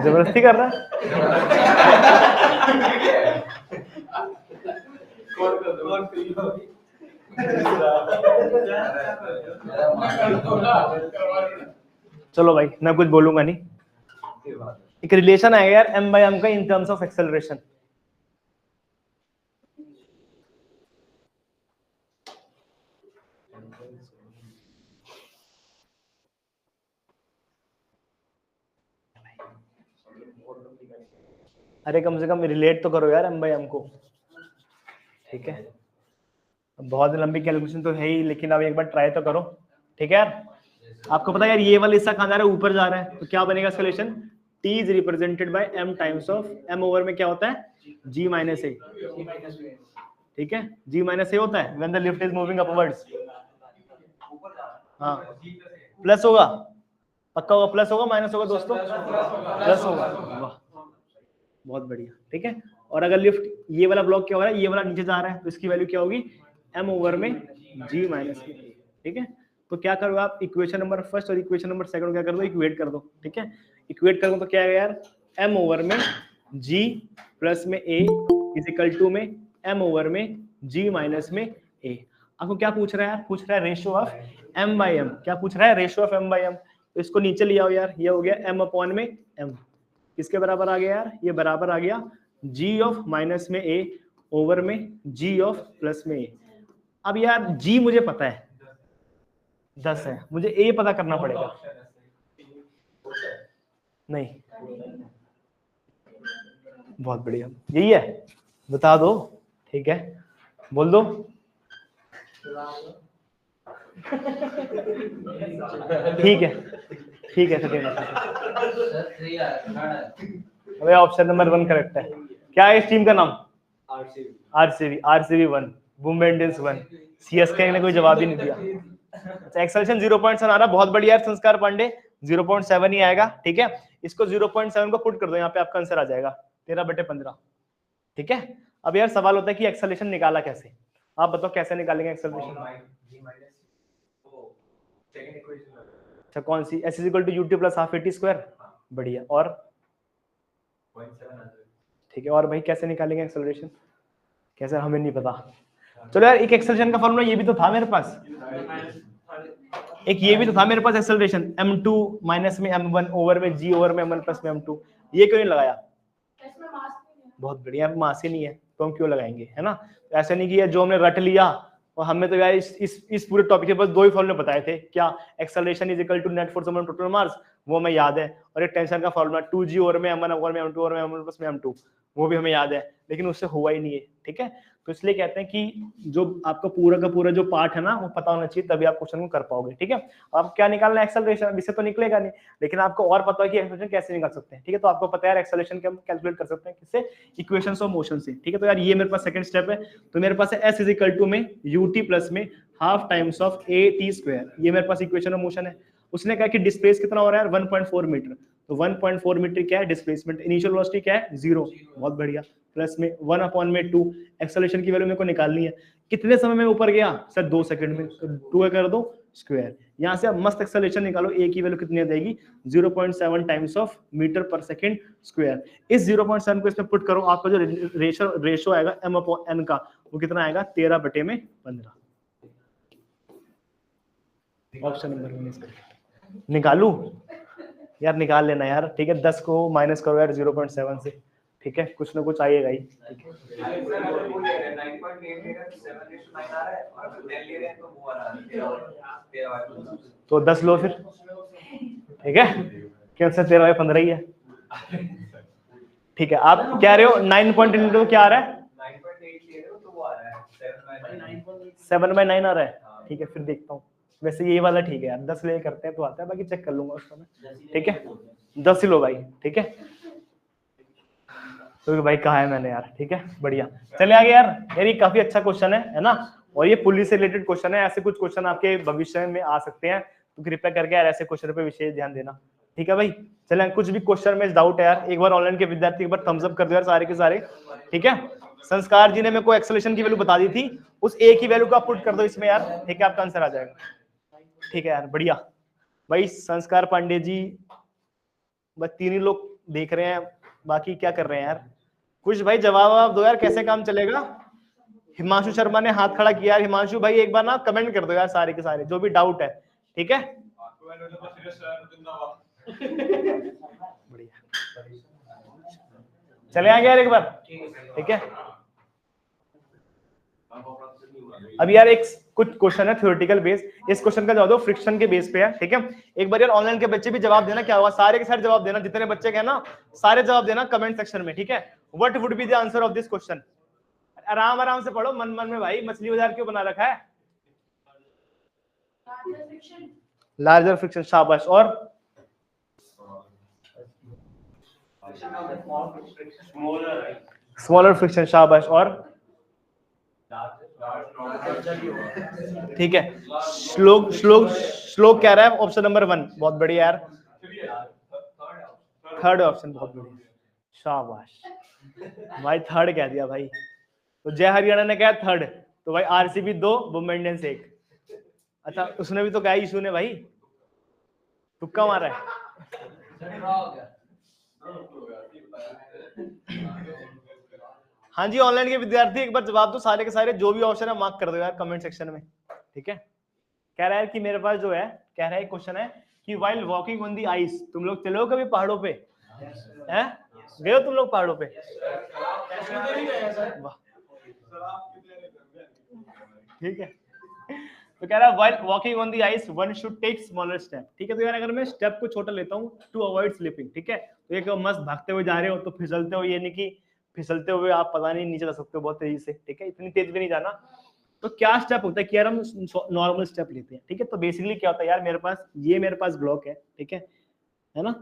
जबरदस्ती कर रहा है। चलो भाई, मैं कुछ बोलूंगा नहीं। एक रिलेशन आएगा यार m बाय m का इन टर्म्स ऑफ एक्सेलरेशन। अरे कम से कम रिलेट तो करो यार m बाय m को। ठीक है, बहुत लंबी कैलकुलेशन तो है ही, लेकिन अब एक बार ट्राई तो करो। ठीक है यार, आपको पता है यार ये वाला हिस्सा कहां जा रहा है, ऊपर जा रहा है, तो क्या बनेगा solution, t is represented bye m times of m over में क्या होता है, g माइनस a। ठीक है, g माइनस a होता है when the lift is moving upwards. हाँ, प्लस होगा, पक्का होगा, प्लस होगा माइनस होगा दोस्तों, प्लस होगा। वाह, बहुत बढ़िया। ठीक है, और अगर लिफ्ट ये वाला ब्लॉक क्या हो रहा है, ये वाला नीचे जा रहा है, तो इसकी वैल्यू क्या होगी, m ओवर में g माइनस a। ठीक है, तो क्या करो आप, इक्वेशन नंबर फर्स्ट और इक्वेशन नंबर सेकंड क्या कर दो, इक्वेट कर दो। ठीक है, इक्वेट करो तो क्या है यार, m ओवर में g प्लस में a इज इक्वल टू में m ओवर में g माइनस में a। आपको क्या पूछ रहा है यार? पूछ रहा है ratio of m by m। क्या पूछ रहा है? Ratio of m by m। तो इसको नीचे ले आओ यार, ये हो गया m अपॉन में m। किसके बराबर आ गया यार? ये बराबर आ गया g ऑफ माइनस में a ओवर में g ऑफ प्लस में a। अब यार g मुझे पता है 10 है, मुझे a पता करना पड़ेगा। नहीं, बहुत बढ़िया, यही है, बता दो। ठीक है, बोल दो। ठीक है, ठीक है, अबे ऑप्शन नंबर 1 करेक्ट है। क्या है इस टीम का नाम? RCB. RCB 1, Mumbai Indians 1। CSK ने कोई जवाब ही नहीं दिया। अच्छा, एक्सेलेशन 0.7 आ रहा, बहुत बढ़िया है संस्कार पांडे, 0.7 ही आएगा। ठीक है, इसको 0.7 को पुट कर दो यहाँ पे, आपका आंसर आ जाएगा 13/15। ठीक है, अब यार सवाल होता है कि एक्सेलेशन निकाला कैसे? आप बताओ कैसे निकालेंगे एक्सेलरेशन? अच्छा, कौन सी? s = ut + ½ at²। बढ़िया, और ठीक है, और भाई कैसे निकालेंगे एक्सेलरेशन? कैसे, हमें नहीं पता। चलो यार, एक एक्सेलरेशन का फॉर्मूला ये भी तो था मेरे पास, एक ये भी तो था मेरे पास एक्सेलरेशन, m2 माइनस में m1 ओवर में g ओवर में m1 प्लस में m2। ये क्यों नहीं लगाया? बहुत बढ़िया, मास ही नहीं है तो हम क्यों लगाएंगे, है ना? ऐसा नहीं कि जो हमने रट लिया, और हमें तो यार इस पूरे टॉपिक के पास 2 ही फॉर्मूले बताए थे। क्या? Acceleration is equal to net force upon total mass, वो हमें याद है, और एक टेंशन का फॉर्मूला 2g ओवर में m1 ओवर में m2 ओवर में m1 प्लस में m2, वो भी हमें याद है, लेकिन उससे हुआ ही नहीं है। ठीक है, तो इसलिए कहते हैं कि जो आपका पूरा का पूरा जो पार्ट है ना, वो पता होना चाहिए, तभी आप क्वेश्चन को कर पाओगे। ठीक है, आप क्या निकालना है? एक्सेलरेशन। इससे तो निकलेगा नहीं, लेकिन आपको और पता है कि एक्सेलरेशन कैसे निकाल सकते हैं। ठीक है, तो आपको पता है यार एक्सेलरेशन हम कैलकुलेट कर सकते हैं किससे? इक्वेशंस ऑफ मोशन से। ठीक है, तो यार ये मेरे पास सेकंड स्टेप है। तो मेरे पास है s = में ut प्लस में हाफ टाइम्स ऑफ at²। ये मेरे पास इक्वेशन ऑफ मोशन है। उसने कहा कि डिस्प्लेस कितना हो रहा है? 1.4 मीटर। तो 1.4 मीटर क्या है? डिस्प्लेसमेंट। इनिशियल वेलोसिटी क्या है? 0। बहुत बढ़िया, प्लस में 1/2। एक्सेलरेशन की वैल्यू मेरे को निकालनी है। कितने समय में ऊपर गया सर? 2 सेकंड में। तो 2 कर दो स्क्वायर, यहाँ से आप मस्त एक्सेलरेशन निकालो। ए की वैल्यू कितनी देगी? 0.7 टाइम्स ऑफ मीटर पर सेकंड स्क्वायर। इस 0.7 को इसमें पुट करो, आपका जो रेशो आएगा m/n का, वो कितना आएगा? 13/15। ऑप्शन नंबर 1 निकालू यार? निकाल लेना यार। ठीक है, 10 को माइनस करो यार 0.7 से। ठीक है, कुछ ना कुछ आएगा ही। तो 10 लो फिर। ठीक है, कैंसर 13/15 ही है। ठीक है, आप कह रहे हो 9.8 तो क्या आ रहा है? 7/9 आ रहा है। ठीक है, फिर देखता हूँ। वैसे ये वाला ठीक है यार, 10 ले करते हैं तो आता है, बाकी चेक कर लूंगा उसका मैं। ठीक है, 10 ही लो भाई। ठीक है, तो भाई कहा है मैंने यार। ठीक है, बढ़िया, चले आगे यार। यार ये काफी अच्छा क्वेश्चन है ना, और ये पुलिस से रिलेटेड क्वेश्चन है। ऐसे कुछ क्वेश्चन आपके भविष्य में आ सकते हैं, तो कृपया करके यार ऐसे क्वेश्चन पे विशेष ध्यान देना। ठीक है भाई, चले, कुछ भी क्वेश्चन में डाउट है यार, एक बार ऑनलाइन के विद्यार्थी एक बार थम्स अप कर दो यार सारे के सारे। ठीक है, संस्कार जी ने मेरे को एक्सेलरेशन की वैल्यू बता दी थी, उस ए की वैल्यू को आप पुट कर दो इसमें यार। ठीक है, आपका आंसर आ जाएगा। ठीक है यार, बढ़िया भाई। संस्कार पांडे जी, बस 3 ही लोग देख रहे हैं, बाकी क्या कर रहे हैं यार? कुछ भाई जवाब दो यार, कैसे काम चलेगा? हिमांशु शर्मा ने हाथ खड़ा किया। हिमांशु भाई एक बार ना कमेंट कर दो यार सारे के सारे, जो भी डाउट है। ठीक है, बढ़िया, चले आगे यार एक बार। ठीक है, अब यार एक कुछ क्वेश्चन है थ्योरेटिकल बेस, इस क्वेश्चन का जवाब दो, फ्रिक्शन के बेस पे है। ठीक है, एक बार यार ऑनलाइन के बच्चे भी जवाब देना, क्या हुआ? सारे के सारे जवाब देना, जितने बच्चे हैं ना सारे जवाब देना कमेंट सेक्शन में। ठीक है, what would be the answer of this question? आराम आराम से पढ़ो, मन मन में भाई मछली बाजार क्यों बना रखा है? लार्जर फ्रिक्शन, शाबाश। और स्मॉलर फ्रिक्शन, शाबाश। और ठीक है, श्लोक श्लोक श्लोक कह रहा है ऑप्शन नंबर 1। बहुत बढ़िया यार, थर्ड ऑप्शन, बहुत बढ़िया, शाबाश भाई, थर्ड कह दिया भाई। तो जय हरियाणा ने कहा थर्ड, तो भाई आरसीबी 2, मुंबई इंडियंस 1। अच्छा, उसने भी तो कहा इशू ने भाई, तुक्का मारा है। हाँ जी, ऑनलाइन के विद्यार्थी एक बार जवाब दो सारे के सारे, जो भी ऑप्शन है मार्क कर दो यार कमेंट सेक्शन में, ठीक है। कह रहा है कि मेरे पास जो है, कह रहा है क्वेश्चन है कि while walking on the ice, तुम लोग चलो कभी पहाड़ों पे, हैं गए हो तुम लोग पहाड़ों पे? वाह, ठीक है। तो कह रहा है while walking on the ice one should take smaller step, ठीक है। तो यार अगर मैं स्टेप को छोटा लेता हूँ टू अवॉइड स्लिपिंग, ठीक है, तो एक मस्त भागते हुए जा रहे हो तो फिसलते हो, ये नहीं कि फिसलते हुए आप पता नहीं नीचे जा सकते हो बहुत तेजी से, ठीक है, इतनी तेज भी नहीं जाना। तो क्या स्टेप होता है कि यार हम नॉर्मल स्टेप लेते हैं, ठीक है। तो बेसिकली क्या होता है यार, मेरे पास ब्लॉक है, ठीक है ना।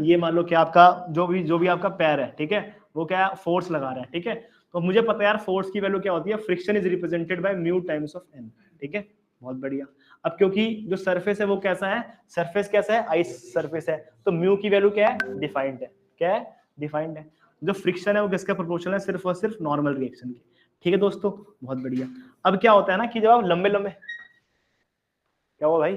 ये मान लो कि आपका जो भी आपका पैर है, ठीक है, वो क्या फोर्स लगा रहा है, ठीक है। तो मुझे पता है यार फोर्स की वैल्यू क्या होती है, friction is represented by mu times of n, ठीक है, बहुत बढ़िया। अब क्योंकि जो सरफेस है वो कैसा है, सरफेस कैसा है, आइस सरफेस है, तो म्यू की वैल्यू क्या है, डिफाइंड है, क्या है, डिफाइंड है। जो फ्रिक्शन है वो किसका प्रोपोर्शनल है, सिर्फ और सिर्फ नॉर्मल रिएक्शन की, ठीक है दोस्तों, बहुत बढ़िया। अब क्या होता है ना कि जब आप लंबे लंबे, क्या हुआ भाई,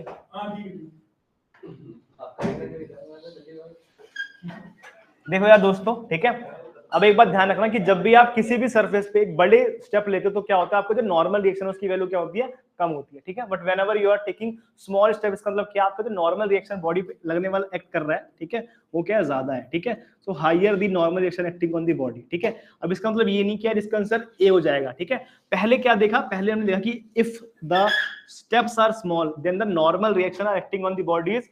देखो यार दोस्तों, ठीक है, अब एक बात ध्यान रखना कि जब भी आप किसी भी सरफेस पे एक बड़े स्टेप लेते हो तो क्या होता है, आपको जो नॉर्मल रिएक्शन है उसकी वैल्यू क्या होती है, कम होती है, ठीक है। But whenever you are taking small step, इसका मतलब क्या, आपका जो नॉर्मल रिएक्शन बॉडी पे लगने वाला एक्ट कर रहा है, ठीक है, वो क्या है, ज्यादा है, ठीक है। So higher the normal reaction acting on the body, ठीक है। अब इसका मतलब ये नहीं कि यार इसका आंसर ए हो जाएगा, ठीक है। पहले क्या देखा, पहले हमने देखा कि if the steps are small then the normal reaction are acting on the body is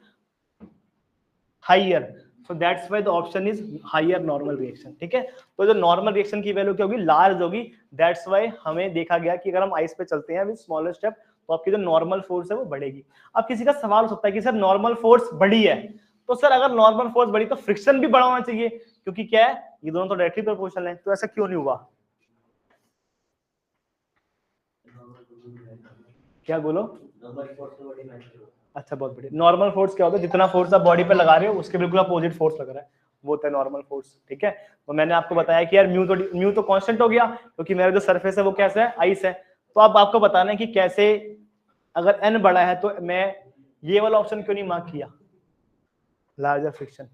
higher, so that's why the option is higher normal reaction, ठीक है। तो जो नॉर्मल रिएक्शन की वैल्यू क्या होगी, लार्ज होगी, that's why हमें देखा गया कि अगर हम आइस पे चलते हैं विद स्मॉलर स्टेप तो आपकी जो नॉर्मल फोर्स है वो बढ़ेगी। अब किसी का सवाल हो सकता है कि सर नॉर्मल फोर्स बढ़ी है, तो सर अगर नॉर्मल फोर्स बढ़ी तो फ्रिक्शन भी बड़ा होना चाहिए, क्योंकि क्या है, ये दोनों तो डायरेक्टली प्रोपोर्शनल है, तो ऐसा क्यों नहीं हुआ, क्या बोलो, अच्छा बहुत बढ़िया। नॉर्मल फोर्स क्या होता है, जितना फोर्स आप बॉडी पे लगा रहे हो उसके बिल्कुल अपोजिट फोर्स लग रहा है, वो होता है नॉर्मल फोर्स, ठीक है। तो मैंने आपको बताया कि यार म्यू तो कांस्टेंट हो गया, क्योंकि मेरा जो सरफेस है वो कैसा है, आइस है। तो अब आपको बताना है कि कैसे, अगर एन बड़ा है तो मैं ये वाला ऑप्शन क्यों नहीं मार्क किया, लार्जर फ्रिक्शन,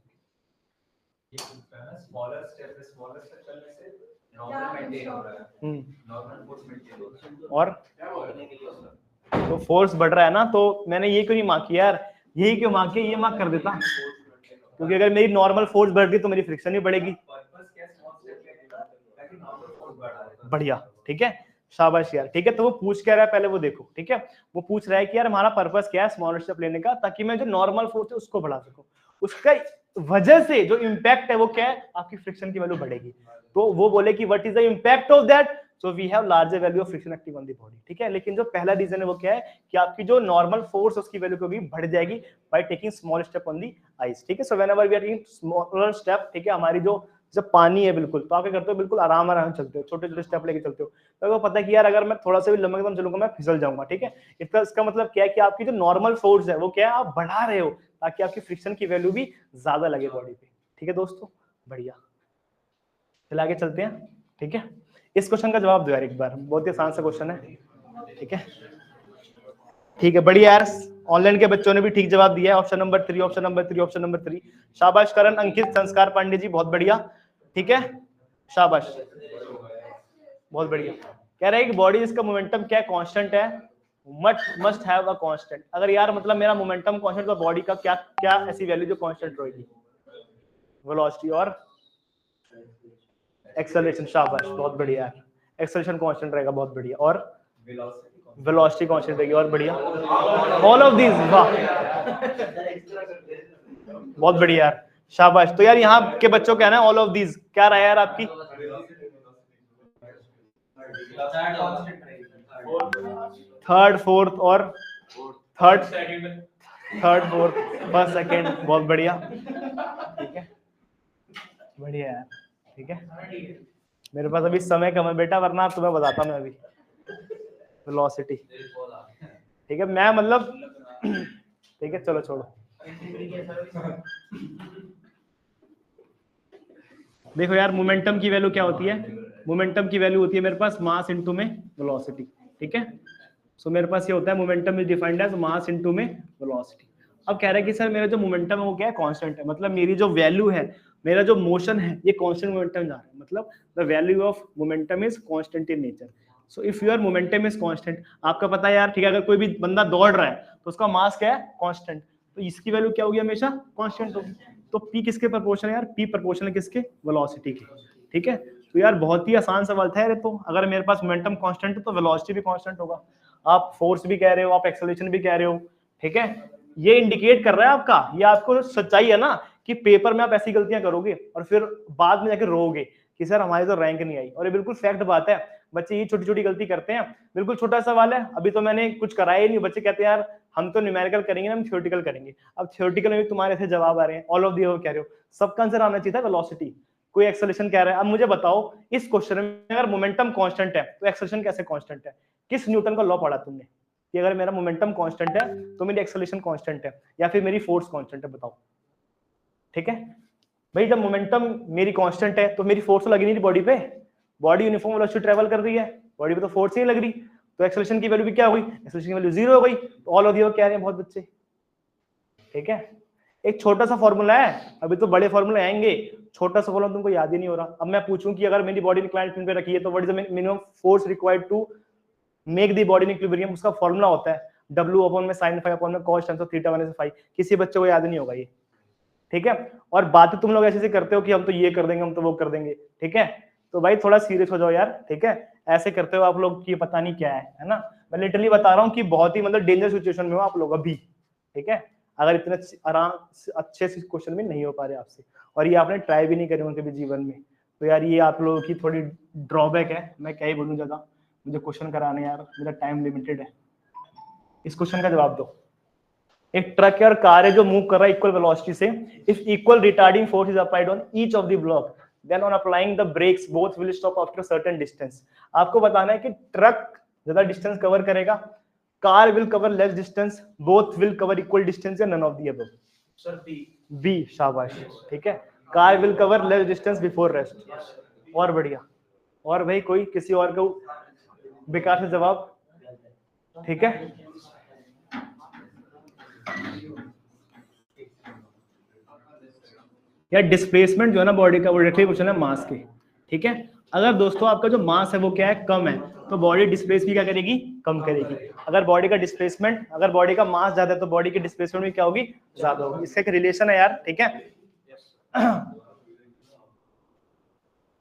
स्मॉलर स्टेप चलने से नॉर्मल मेंटेन हो रहा है, नॉर्मल फोर्स मेंटेन हो रहा है, और तो फोर्स बढ़ रहा है ना, तो मैंने ये क्यों नहीं मार्क किया यार, यही क्यों मार्क किया, ये मार्क कर देता, क्योंकि अगर मेरी नॉर्मल फोर्स बढ़ गई तो मेरी फ्रिक्शन भी बढ़ेगी, बढ़िया, ठीक है, शाबाश यार, ठीक है। तो वो पूछ क्या रहा है पहले वो देखो, ठीक है, वो पूछ रहा है कि यार हमारा पर्पस क्या है स्मॉलर स्टेप लेने का, ताकि मैं जो नॉर्मल फोर्स है उसको बढ़ा सकूं, उसका वजह से जो इम्पैक्ट है वो क्या है, आपकी फ्रिक्शन की वैल्यू बढ़ेगी। तो वो बोले कि what is the impact of that, so we have larger value of friction acting on the body, ठीक है। लेकिन जो पहला रीजन है वो क्या है कि आपकी जो नॉर्मल फोर्स उसकी वैल्यू होगी बढ़ जाएगी by taking small step on the ice, ठीक है। So whenever we are taking smaller step, ठीक है, हमारी जो जब पानी है बिल्कुल, तो आप क्या करते हो, बिल्कुल आराम आराम चलते हो, छोटे छोटे स्टेप लेके चलते हो, तो आपको पता है कि यार अगर मैं थोड़ा सा भी लंबा कदम चलूंगा मैं फिसल जाऊंगा, ठीक है। इसका मतलब क्या है कि आपकी जो नॉर्मल फोर्स है वो क्या है, आप बढ़ा रहे हो ताकि आपकी फ्रिक्शन की वैल्यू भी ज्यादा लगे बॉडी पे, ठीक है दोस्तों, बढ़िया। चलिए आगे चलते हैं, ठीक है। इस क्वेश्चन का जवाब दो यार एक बार, बहुत ही आसान सा क्वेश्चन है, ठीक है, ठीक है, बढ़िया यार। ऑनलाइन के बच्चों ने भी ठीक जवाब दिया है, option number 3, option number 3, option number 3, शाबाश करण, अंकित, संस्कार पांडे जी, बहुत बढ़िया, ठीक है, शाबाश, बहुत बढ़िया। कह रहा है कि बॉडी इसका मोमेंटम क्या है, कांस्टेंट है, मस्ट हैव अ कांस्टेंट। अगर यार मतलब मेरा मोमेंटम कांस्टेंट तो बॉडी का क्या क्या ऐसी वैल्यू जो कांस्टेंट रहेगी, वेलोसिटी और एक्सेलरेशन, शाबाश, बहुत बढ़िया यार, एक्सेलरेशन कांस्टेंट रहेगा, बहुत बढ़िया, और वेलोसिटी कांस्टेंट रहेगी, और बढ़िया, ऑल ऑफ दीज, वाह, बहुत बढ़िया यार, शाबाश। तो यार यहाँ के बच्चों का है ना ऑल ऑफ दीज, क्या रहा यार आपकी, थर्ड, फोर्थ और थर्ड फोर्थ, फर्स्ट, सेकंड, बहुत बढ़िया, ठीक है, बढ़िया यार, ठीक है। मेरे पास अभी समय कम है बेटा, वरना तुम्हें बताता मैं अभी वेलोसिटी, ठीक है, मैं मतलब ठीक है, चलो छोड़ो। देखो यार मोमेंटम की वैल्यू क्या होती है, मोमेंटम की वैल्यू होती है मेरे पास मास इनटू में वेलोसिटी, ठीक है। सो मेरे पास ये होता है momentum is defined as mass into में वेलोसिटी। अब कह रहा है कि सर मेरा जो मोमेंटम है वो क्या है, कांस्टेंट है, मतलब मेरी जो वैल्यू है, मेरा जो मोशन है ये कांस्टेंट मोमेंटम जा रहा है, मतलब the value of momentum is constant in nature. So if your momentum is constant, आपका पता है यार, ठीक है, अगर कोई भी बंदा दौड़ रहा है तो उसका मास क्या है, कांस्टेंट, तो इसकी वैल्यू क्या होगी, हमेशा कांस्टेंट होगी। तो p किसके प्रोपोर्शनल है यार, p प्रोपोर्शनल किसके, वेलोसिटी के, ठीक है। तो यार बहुत ही आसान सवाल था यार, तो अगर मेरे पास मोमेंटम कांस्टेंट है तो वेलोसिटी भी कांस्टेंट होगा, आप फोर्स भी कह रहे हो, आप एक्सेलरेशन भी कह रहे हो, ठीक है। ये इंडिकेट कर रहा है आपका, ये आपको सच्चाई है ना कि पेपर में आप ऐसी गलतियां करोगे और फिर बाद में जाकर रोओगे कि सर हमारी तो रैंक नहीं आई, और ये बिल्कुल फैक्ट बात है, बच्चे ये छोटी छोटी गलती करते हैं। बिल्कुल छोटा सवाल है, अभी तो मैंने कुछ कराया ही नहीं, बच्चे कहते हैं यार हम तो न्यूमेरिकल करेंगे ना, हम थ्योरेटिकल करेंगे। अब थ्योरेटिकल में भी तुम्हारे ऐसे जवाब आ रहे हैं, ऑल ऑफ दी अबव कह रहे हो, सबका आंसर आना चाहिए था वेलोसिटी, कोई एक्सेलरेशन कह रहा है। अब मुझे बताओ इस क्वेश्चन में अगर मोमेंटम कांस्टेंट है तो एक्सेलरेशन कैसे कांस्टेंट है, किस न्यूटन का लॉ पढ़ा तुमने कि अगर मेरा मोमेंटम कांस्टेंट है तो मेरी एक्सेलरेशन कांस्टेंट है, या फिर मेरी फोर्स कांस्टेंट है, बताओ, ठीक है भाई। जब मोमेंटम मेरी कांस्टेंट है तो मेरी फोर्स तो लगी नहीं बॉडी पे, बॉडी यूनिफॉर्म वेलोसिटी ट्रैवल कर रही है, बॉडी पे तो फोर्स ही लग रही, तो एक्सेलरेशन की वैल्यू भी क्या हुई, एक्सेलरेशन की वैल्यू 0 हो गई। तो ऑल ऑफ दी अबव कह रहे हैं बहुत बच्चे, ठीक है। एक छोटा सा फॉर्मूला है, अभी तो बड़े फॉर्मूले आएंगे, छोटा सा फॉर्मूला तुमको याद ही नहीं हो रहा। अब मैं पूछूं कि अगर मेरी बॉडी इंक्लाइंड प्लेन पे रखी है तो what is the minimum force required to make the body in equilibrium, उसका फॉर्मूला होता है W अपॉन में sin फाई अपॉन में cos tan थीटा वन से फाई, किसी बच्चे को याद नहीं होगा ये, ठीक है। और बातें तुम लोग ऐसे करते हो कि हम तो ये कर देंगे, हम तो वो कर देंगे, ठीक है। तो भाई थोड़ा सीरियस हो जाओ यार, ठीक है, ऐसे करते हो आप लोग कि पता नहीं क्या है ना। मैं लिटरली बता रहा हूँ कि बहुत ही मतलब डेंजर सिचुएशन में हो आप लोग अभी, ठीक है, अगर इतने आराम अच्छे से क्वेश्चन में नहीं हो पा रहे आपसे, और ये आपने ट्राई भी नहीं करे होंगे कभी जीवन में, तो यार ये आप लोगों की थोड़ी ड्रॉबैक है। मैं क्या ही बोलूँ ज्यादा, मुझे क्वेश्चन कराने यार, मेरा टाइम लिमिटेड है। इस क्वेश्चन का जवाब दो। एक ट्रक और कार है जो मूव कर रहा है इक्वल वेलोसिटी से, if equal retarding force is applied on each of the block, then on applying the brakes both will stop after certain distance. आपको बताना है कि ट्रक ज्यादा डिस्टेंस कवर करेगा, car will cover less distance, both will cover equal distance, या none of the above. Sir B, शाबाश, ठीक है, car will cover less distance before rest. और बढ़िया, और भाई कोई किसी और को बेकार से जवाब, ठीक है। या डिस्प्लेसमेंट जो है ना बॉडी का, वो डायरेक्टली क्वेश्चन है मास के, ठीक है। अगर दोस्तों आपका जो मास है वो क्या है, कम है, तो बॉडी डिस्प्लेस भी क्या करेगी, कम करेगी। अगर बॉडी का डिस्प्लेसमेंट, अगर बॉडी का मास ज्यादा है तो बॉडी की डिस्प्लेसमेंट भी क्या होगी, ज्यादा होगी। इसका एक रिलेशन है यार, ठीक है।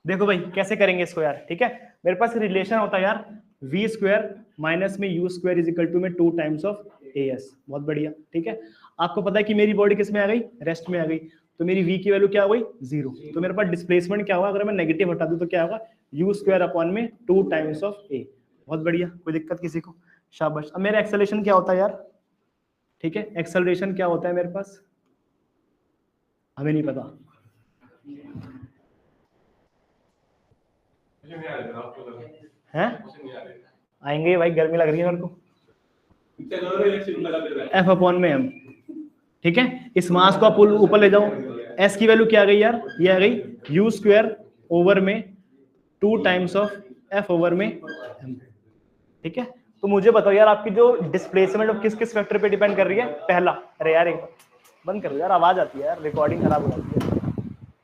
देखो भाई कैसे करेंगे इसको यार, ठीक है। मेरे पास रिलेशन होता है यार, v स्क्वायर माइनस में u square is equal to में 2 टाइम्स ऑफ as। बहुत बढ़िया, ठीक है। आपको पता है कि मेरी बॉडी किस में आ गई, रेस्ट में आ गई, तो मेरी v की वैल्यू क्या हो गई, 0। तो मेरे पास डिस्प्लेसमेंट क्या होगा, अगर मैं नेगेटिव हटा दूं तो क्या होगा, u स्क्वायर अपॉन में 2 टाइम्स ऑफ a। बहुत बढ़िया, कोई दिक्कत किसी को, शाबाश। अब मेरा एक्सेलरेशन क्या होता है यार, ठीक है, एक्सेलरेशन क्या होता है मेरे पास, हमें नहीं पता, हैं आएंगे भाई, गर्मी लग रही है मेरे को। F अपॉन में m, ठीक है। इस मास को आप ऊपर ले जाओ, s की वैल्यू क्या आ गई यार, ये आ गई u स्क्वायर ओवर में 2 टाइम्स ऑफ f ओवर में m, ठीक है। तो मुझे बताओ यार आपकी जो डिस्प्लेसमेंट अब किस किस फैक्टर पे डिपेंड कर रही है, पहला, अरे यार एक बंद कर दो यार, आवाज आती है यार, रिकॉर्डिंग खराब हो जाती है,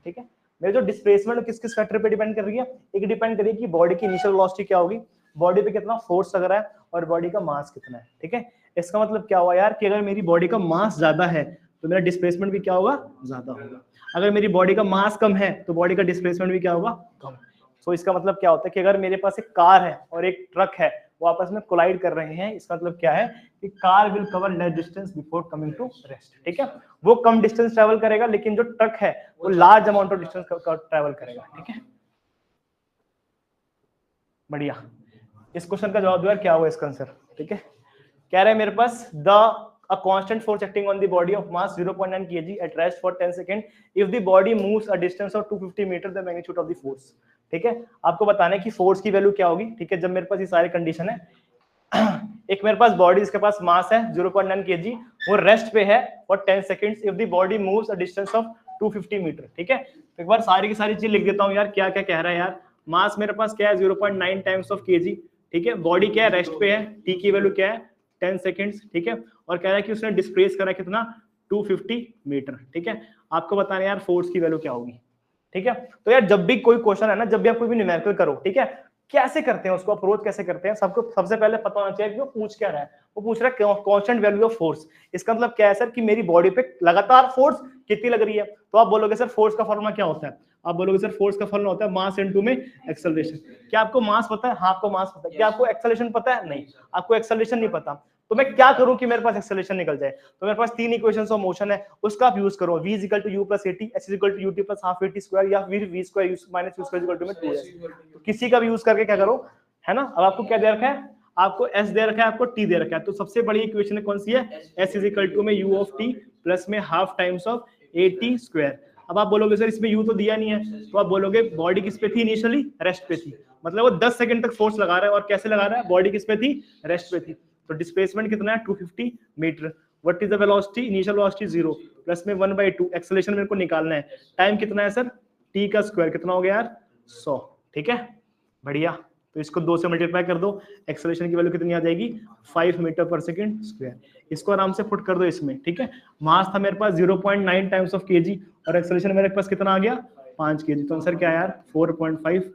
ठीक है। मेरे जो डिस्प्लेसमेंट किस किस फैक्टर पे डिपेंड कर रही है, एक डिपेंड करिए कि बॉडी की इनिशियल वेलोसिटी क्या होगी, बॉडी पे कितना फोर्स लग रहा है, और बॉडी का मास कितना है, ठीक है। इसका मतलब क्या हुआ यार कि अगर मेरी बॉडी का मास ज्यादा है तो मेरा डिस्प्लेसमेंट भी क्या होगा, ज्यादा होगा। अगर मेरी बॉडी का मास कम है तो बॉडी का डिस्प्लेसमेंट भी क्या होगा, कम। सो इसका मतलब क्या होता है कि अगर मेरे पास एक कार है और एक ट्रक है, वो आपस में कोलाइड कर रहे हैं, इसका मतलब क्या है कि car will cover less distance before coming to rest, ठीक है। वो कम डिस्टेंस ट्रैवल करेगा, लेकिन जो ट्रक है वो large amount of distance travel करेगा, ठीक है। बढ़िया, इस क्वेश्चन का जवाब दो यार, क्या हुआ इसका आंसर, ठीक है। कह रहे हैं मेरे पास the a constant force acting on the body of mass 0.9 kg at rest for 10 seconds if the body moves a distance of 250 meter the magnitude of the force, ठीक है। आपको बताना है कि फोर्स की वैल्यू क्या होगी, ठीक है। जब मेरे पास ये सारे कंडीशन है, एक मेरे पास बॉडी, इसके पास मास है 0.9 kg, वो रेस्ट पे है for 10 seconds if the body moves a distance of 250 metre, ठीक है। तो एक बार सारी की सारी चीज लिख देता हूँ यार, क्या क्या कह रहा है यार। मास मेरे पास क्या है 0.9 टाइम्स ऑफ kg, ठीक है। बॉडी क्या है, रेस्ट पे है, t की वैल्यू क्या है 10 सेकंड्स, ठीक है। और कह रहा है कि उसने डिस्प्लेस करा कितना 250 मीटर। ठीक है, आपको बताना यार फोर्स की वैल्यू क्या होगी। ठीक है, तो यार जब भी कोई क्वेश्चन है ना, जब भी आप कोई भी न्यूमेरिकल करो, ठीक है, कैसे करते हैं उसको अप्रोच कैसे करते हैं, सबको सबसे पहले पता होना चाहिए कि वो पूछ क्या रहा है। वो पूछ रहा है कांस्टेंट वैल्यू ऑफ फोर्स। इसका मतलब क्या है सर कि मेरी बॉडी पे लगातार फोर्स कितनी लग रही है। तो आप बोलोगे सर फोर्स का फॉर्मूला क्या होता है, आप बोलोगे सर फोर्स का फॉर्मूला होता है मास इनटू में एक्सेलरेशन। क्या आपको मास पता है? हाँ आपको मास पता है। क्या आपको एक्सेलरेशन पता है? नहीं, आपको एक्सेलरेशन नहीं पता। तो मैं क्या करूं कि मेरे पास एक्सेलरेशन निकल जाए? तो मेरे पास तीन इक्वेशंस ऑफ मोशन है, उसका आप यूज करो। v = u + at, s = ut + half at square, या फिर v square - u square = 2s। तो किसी का भी यूज करके क्या करो, है ना। अब आपको क्या दे रखा है, आपको s दे रखा है, आपको t दे रखा है। तो सबसे बड़ी इक्वेशन कौन सी है? s = u of t plus में half times of at square. अब आप बोलोगे सर इसमें u तो दिया नहीं है, तो आप बोलोगे बॉडी किस पे थी इनिशियली? रेस्ट पे थी। मतलब वो 10 सेकंड तक फोर्स लगा रहा है, और कैसे लगा रहा है? बॉडी किस पे थी? रेस्ट पे थी। तो डिस्प्लेसमेंट कितना है? 250 metre. What is the velocity? Initial velocity 0 plus में 1/2। एक्सेलरेशन मेरे को निकालना है। टाइम कितना है सर? t का स्क्वायर कितना हो गया यार? 100। ठीक है, बढ़िया। तो इसको 2 से मल्टीप्लाई कर दो, एक्सेलरेशन की वैल्यू कितनी आ जाएगी? 5 मीटर पर सेकंड स्क्वायर। इसको आराम से पुट कर दो इसमें। ठीक है, मास था मेरे पास 0.9 टाइम्स ऑफ केजी, और एक्सेलरेशन मेरे पास कितना आ गया? 5 केजी। तो आंसर क्या है यार? 4.5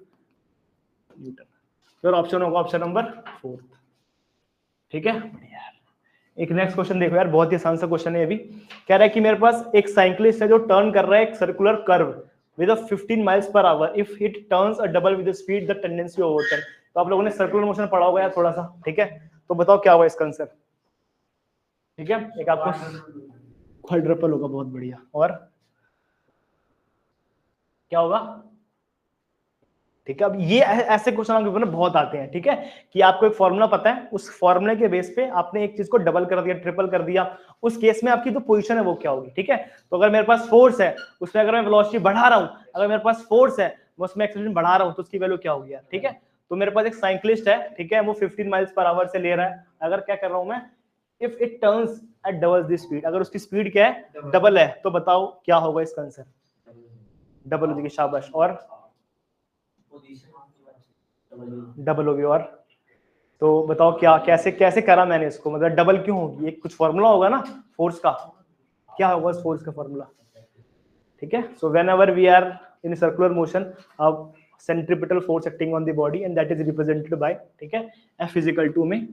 न्यूटन। फिर ऑप्शन होगा ऑप्शन नंबर 4। ठीक है, एक नेक्स्ट क्वेश्चन देखो यार, बहुत ही आसान सा क्वेश्चन है ये भी। कह रहा है कि मेरे पास एक साइकिलिस्ट है जो टर्न कर रहा है एक circular curve with 15 miles per hour. If it turns a double with speed the tendency overturn. तो आप लोगों ने सर्कुलर मोशन पढ़ा होगा यार थोड़ा सा। ठीक है, तो बताओ क्या होगा इसका आंसर। ठीक है, एक आपको क्वाड्रपल होगा, बहुत बढ़िया। और क्या होगा? ठीक है, अब ये ऐसे क्वेश्चन आपके ऊपर बहुत आते हैं। ठीक है, कि आपको एक फॉर्मूला पता है, उस फॉर्मूले के बेस पे आपने एक चीज को डबल कर दिया, ट्रिपल कर दिया, उस केस में आपकी जो पोजीशन है वो क्या होगी। ठीक है, तो अगर मेरे पास फोर्स है, उसमें अगर मैं वेलोसिटी बढ़ा रहा हूं, अगर मेरे पास फोर्स है मैं उसमें एक्सेलरेशन बढ़ा रहा हूं, तो उसकी वैल्यू क्या होगी यार। ठीक है, तो मेरे पास एक साइकिलिस्ट है, ठीक है, वो 15 माइल्स पर आवर से ले रहा है। अगर क्या कर रहा हूं मैं, if it turns eight double the speed, अगर उसकी स्पीड क्या है? डबल है, तो बताओ क्या होगा इसका आंसर? डबल हो जाएगी, शाबाश। और डबल होगी। और तो बताओ क्या, कैसे कैसे करा मैंने इसको, मतलब डबल क्यों होगी? एक कुछ फॉर्मूला होगा ना फोर्स का, क्या होगा इस फोर्स का फॉर्मूला? ठीक है, so whenever we are in circular motion, अब centripetal force acting on the body and that is represented by, ठीक है, F = में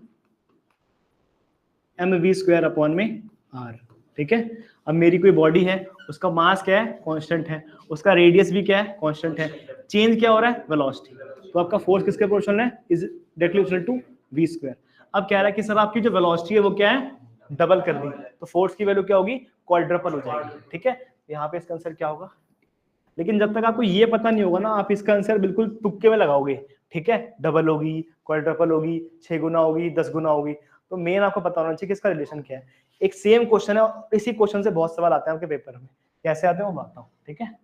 mv² में r। ठीक है, अब मेरी कोई बॉडी है, उसका मास क्या है? कांस्टेंट है, उसका रेडियस भी क्या है? कांस्टेंट है। चेंज क्या हो रहा है? वेलोसिटी। तो आपका फोर्स किसके प्रोपोर्शनल है? Is directly proportional to v²। अब कह रहा है कि सर आपकी जो वेलोसिटी है वो क्या है? डबल कर दी, तो फोर्स की वैल्यू क्या होगी? क्वाड्रपल हो जाएगी। ठीक है, यहाँ पे इसका आंसर क्या होगा? लेकिन जब तक आपको ये पता नहीं होगा ना, आप इसका आंसर बिल्कुल तुक्के में लगाओगे। ठीक है, डबल होगी, क्वाड्रपल होगी, 6 गुना होगी, 10 गुना होगी। तो मेन आपको पता होना चाहिए कि इसका रिलेशन क्या है। एक सेम क्वेश्चन है, इसी क्वेश्चन से बहुत सवाल आते हैं आपके पेपर में। कैसे आते हैं वो बताता हूँ। ठीक है,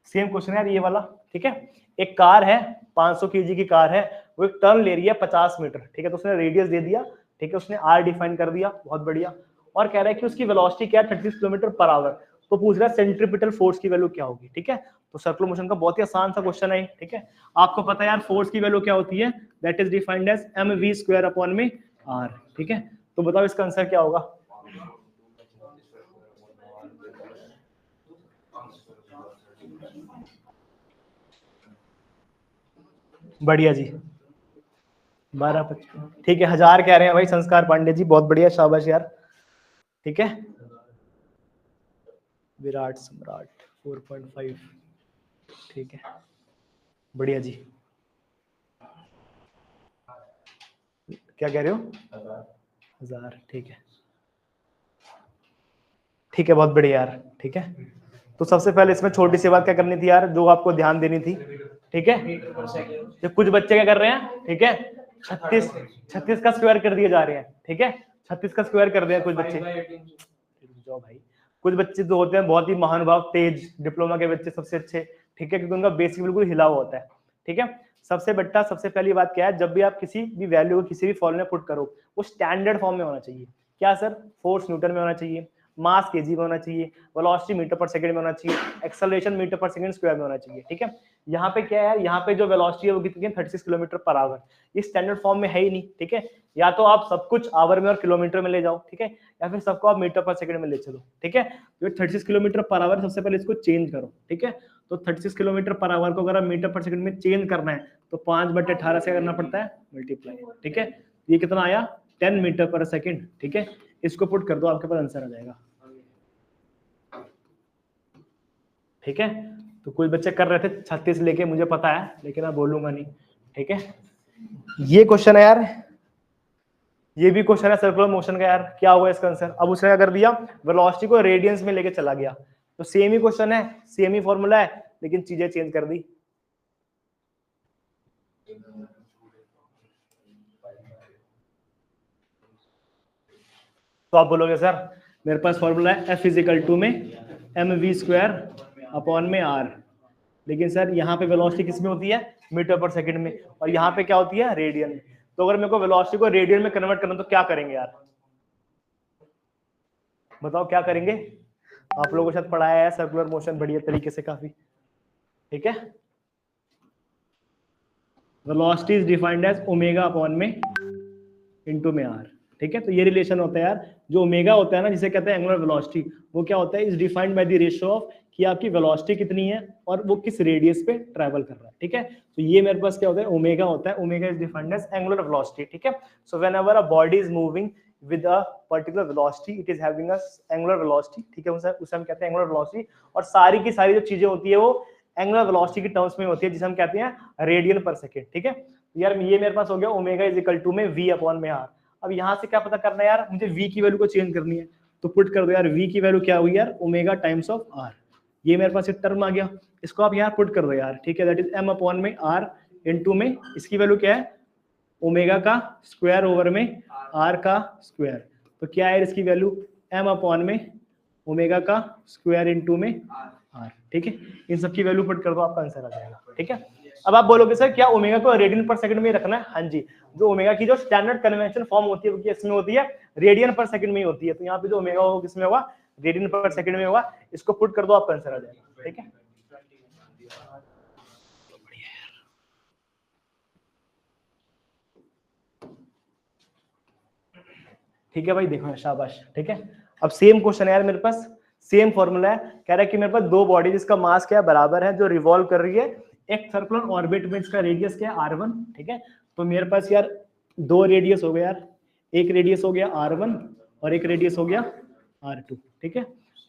सेम क्वेश्चन है ये वाला। ठीक है, एक कार है, 500 kg की कार है, वो एक टर्न ले रही है 50 मीटर। ठीक है, तो उसने रेडियस दे दिया, ठीक है, उसने आर डिफाइन कर दिया, बहुत बढ़िया। और कह रहा है कि उसकी वेलोसिटी क्या है? 30 किलोमीटर पर आवर। तो पूछ रहा है सेंट्रीपिटल फोर्स की वैल्यू क्या होगी। ठीक है, तो सर्कुलर मोशन का बहुत ही आसान सा क्वेश्चन है। ठीक है, आपको पता है यार फोर्स की वैल्यू क्या होती है? That is defined as mv² में r। ठीक है, तो बताओ इसका आंसर क्या होगा? बढ़िया जी, 12-55। ठीक है, 1000 कह रहे हैं भाई संस्कार पांडे जी, बहुत बढ़िया, शाबाश यार। ठीक है, विराट सम्राट 4.5। ठीक है, बढ़िया जी। क्या कह रहे हो? 1000। ठीक है, ठीक है, बहुत बढ़िया यार। ठीक है, तो सबसे पहले इसमें छोटी सी बात क्या करनी थी यार, जो आपको ध्यान देनी थी। ठीक है, तो कुछ बच्चे क्या कर रहे हैं? ठीक है, 36 का स्क्वायर कर दिए जा रहे हैं। ठीक है, 36 का स्क्वायर कर दिया कुछ बच्चे। जाओ भाई, कुछ बच्चे जो होते हैं बहुत ही महानुभाव, तेज, डिप्लोमा के बच्चे सबसे अच्छे। ठीक है, क्योंकि उनका बेसिक बिल्कुल हिला हुआ होता है। ठीक है, सबसे पहली बात क्या है, जब भी आप किसी भी वैल्यू को किसी भी फॉर्मूले में पुट करो, वो स्टैंडर्ड फॉर्म में होना चाहिए। क्या सर? फोर्स न्यूटन में होना चाहिए, मास केजी में होना चाहिए, वेलोसिटी मीटर पर सेकंड में होना चाहिए, एक्सेलरेशन मीटर पर सेकंड स्क्वायर में होना चाहिए। ठीक है, यहाँ पे क्या है, यहाँ पे जो वेलोसिटी है वो कितनी है, 36 किलोमीटर पर आवर। ये स्टैंडर्ड फॉर्म में है ही नहीं। ठीक है, या तो आप सब कुछ आवर में और किलोमीटर में ले जाओ, ठीक है, या फिर सबको आप मीटर पर सेकंड में ले चलो। ठीक है, तो 36 किलोमीटर पर आवर, सबसे पहले इसको चेंज करो। ठीक है, तो 36 किलोमीटर पर आवर को अगर आप मीटर पर सेकंड में चेंज करना है तो 5/18 से करना पड़ता है मल्टीप्लाई। ठीक है, ये कितना आया, 10 मीटर पर सेकंड। ठीक है, इसको पुट कर दो, आपके पास आंसर आ जाएगा। ठीक है, तो कुछ बच्चे कर रहे थे 36 लेके, मुझे पता है, लेकिन मैं बोलूंगा नहीं। ठीक है, ये क्वेश्चन है यार, ये भी क्वेश्चन है सर्कुलर मोशन का यार, क्या हुआ इसका आंसर। अब उसने क्या कर दिया, वेलोसिटी को रेडियंस में लेके चला गया। तो सेम ही क्वेश्चन है, सेम ही फॉर्मूला है, लेकिन चीजें चेंज कर दी। तो आप बोलोगे सर मेरे पास फॉर्मूला है F = में mv²/r, लेकिन सर यहाँ पे वेलोसिटी किस में होती है, मीटर पर सेकंड में, और यहाँ पे क्या होती है, रेडियन में। तो अगर मेरे को वेलोसिटी को रेडियन में कन्वर्ट करना तो क्या करेंगे यार, बताओ क्या करेंगे। आप लोगों को शायद पढ़ाया है सर्कुलर मोशन बढ़िया तरीके से काफी। ठीक है, वेलोसिटी इज डिफाइंड एज ω/में इनटू में r। ठीक है, तो ये रिलेशन होता है यार, जो ओमेगा होता है ना, जिसे कहते हैं एंगुलर वेलोसिटी, वो क्या होता है, is defined by the ratio of कि आपकी वेलोसिटी कितनी है और वो किस रेडियस पे ट्रैवल कर रहा है। ठीक है, तो ये मेरे पास क्या होता है, ओमेगा होता है। Omega is defined as angular velocity. ठीक है, so whenever a body is moving with a particular velocity, it is having a angular velocity. ठीक है, उसे हम कहते हैं एंगुलर वेलोसिटी, और सारी की सारी जो चीजें होती है वो एंगुलर वेलोसिटी की टर्म्स में होती है, जिसे हम कहते हैं रेडियन पर सेकंड। ठीक है, यार ये मेरे पास हो गया ओमेगा = में v/r। अब यहाँ से क्या पता करना है यार, मुझे v की वैल्यू को चेंज करनी है, तो पुट कर दो यार, v की वैल्यू क्या हुई यार, ओमेगा टाइम्स ऑफ r। ये मेरे पास एक टर्म आ गया, इसको आप यहाँ पुट कर दो यार। ठीक है, दैट इज m/r इनटू में इसकी वैल्यू क्या है, ओमेगा का स्क्वायर ओवर में r का स्क्वायर। तो क्या है इसकी वैल्यू, m/में ओमेगा का स्क्वायर इनटू में r। ठीक है, इन सब की वैल्यू पुट कर दो, आपका आंसर आ जाएगा। ठीक है, अब आप बोलोगे सर क्या ओमेगा को रेडियन पर सेकंड में रखना है। हाँ जी, जो ओमेगा की जो स्टैंडर्ड कन्वेंशन फॉर्म होती है वो किसमें होती है, रेडियन पर सेकंड में ही होती है। तो यहाँ पे जो ओमेगा होगा किसमें होगा, रेडियन पर सेकंड में होगा। इसको पुट कर दो, आपका आंसर आ जाएगा। ठीक है, ठीक है भाई, देखो शाबाश। ठीक है, अब सेम क्वेश्चन है यार मेरे पास, सेम फॉर्मूला है। कह रहा है कि मेरे पास दो बॉडी जिसका मास क्या है, बराबर है, जो रिवॉल्व कर रही है एक सर्कुलर ऑर्बिट में, इसका रेडियस क्या है, r1। ठीक है, तो मेरे पास यार दो रेडियस हो गए यार, एक रेडियस हो गया r1 और एक रेडियस हो गया r2। ठीक है,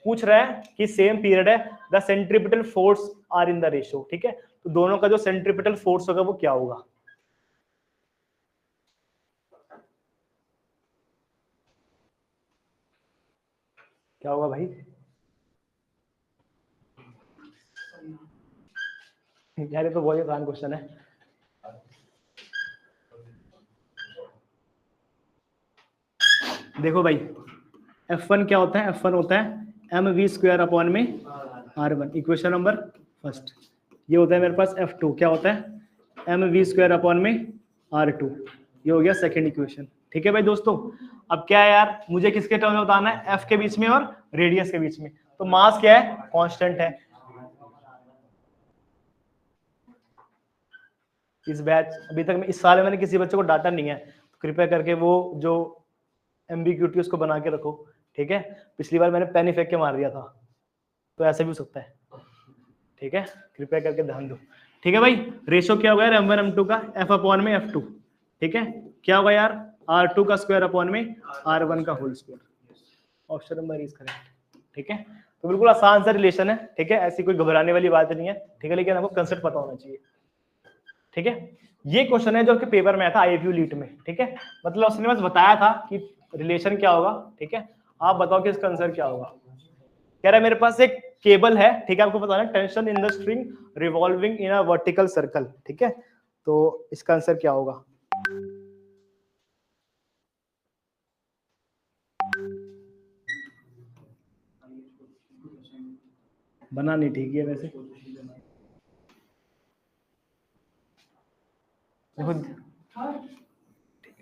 पूछ रहा है कि सेम पीरियड है, the centripetal force are in the ratio. ठीक है, तो दोनों का जो सेंट्रीपिटल फोर्स होगा वो क्या होगा, क्या होगा भाई। यार ये तो बहुत आसान क्वेश्चन है। देखो भाई, F1 क्या होता है, F1 होता है mv² में r1, इक्वेशन नंबर फर्स्ट। ये होता है मेरे पास F2, क्या होता है mv² में r2, ये हो गया सेकंड इक्वेशन। ठीक है भाई दोस्तों, अब क्या है यार, मुझे किसके टर्म में बताना है, F के बीच में और रेडियस के बीच में। तो मास क्या है, कांस्टेंट है। इस बैच अभी तक इस साल में मैंने किसी बच्चे को डांटा नहीं है, तो कृपया करके वो जो एम्बिग्यूटी उसको बना के रखो। ठीक है, पिछली बार मैंने पेन ही फेंक के मार दिया था, तो ऐसा भी हो सकता है। ठीक है, कृपया करके ध्यान दो। ठीक है भाई, रेशो क्या होगा यार, m1 m2 का f/में f2। ठीक है, क्या होगा यार, r2 का स्क्वायर अपॉन में r1 का whole square. Option number is correct. ठीक है, तो बिल्कुल आसान सा रिलेशन है। ठीक है, ऐसी कोई घबराने वाली बात नहीं है। ठीक है, लेकिन आपको कंसेप्ट पता होना चाहिए। ठीक है, ये क्वेश्चन है जो आपके पेपर में आया था आईएफयू लीट में। ठीक है, मतलब उसने बस बताया था कि रिलेशन क्या होगा। ठीक है, आप बताओ कि इसका आंसर क्या होगा। कह रहा है मेरे पास एक केबल है, ठीक है, आपको पता है tension in the string revolving in a vertical circle. ठीक है, तो इसका आंसर क्या होगा, बना नहीं ठीक है वैसे। देखो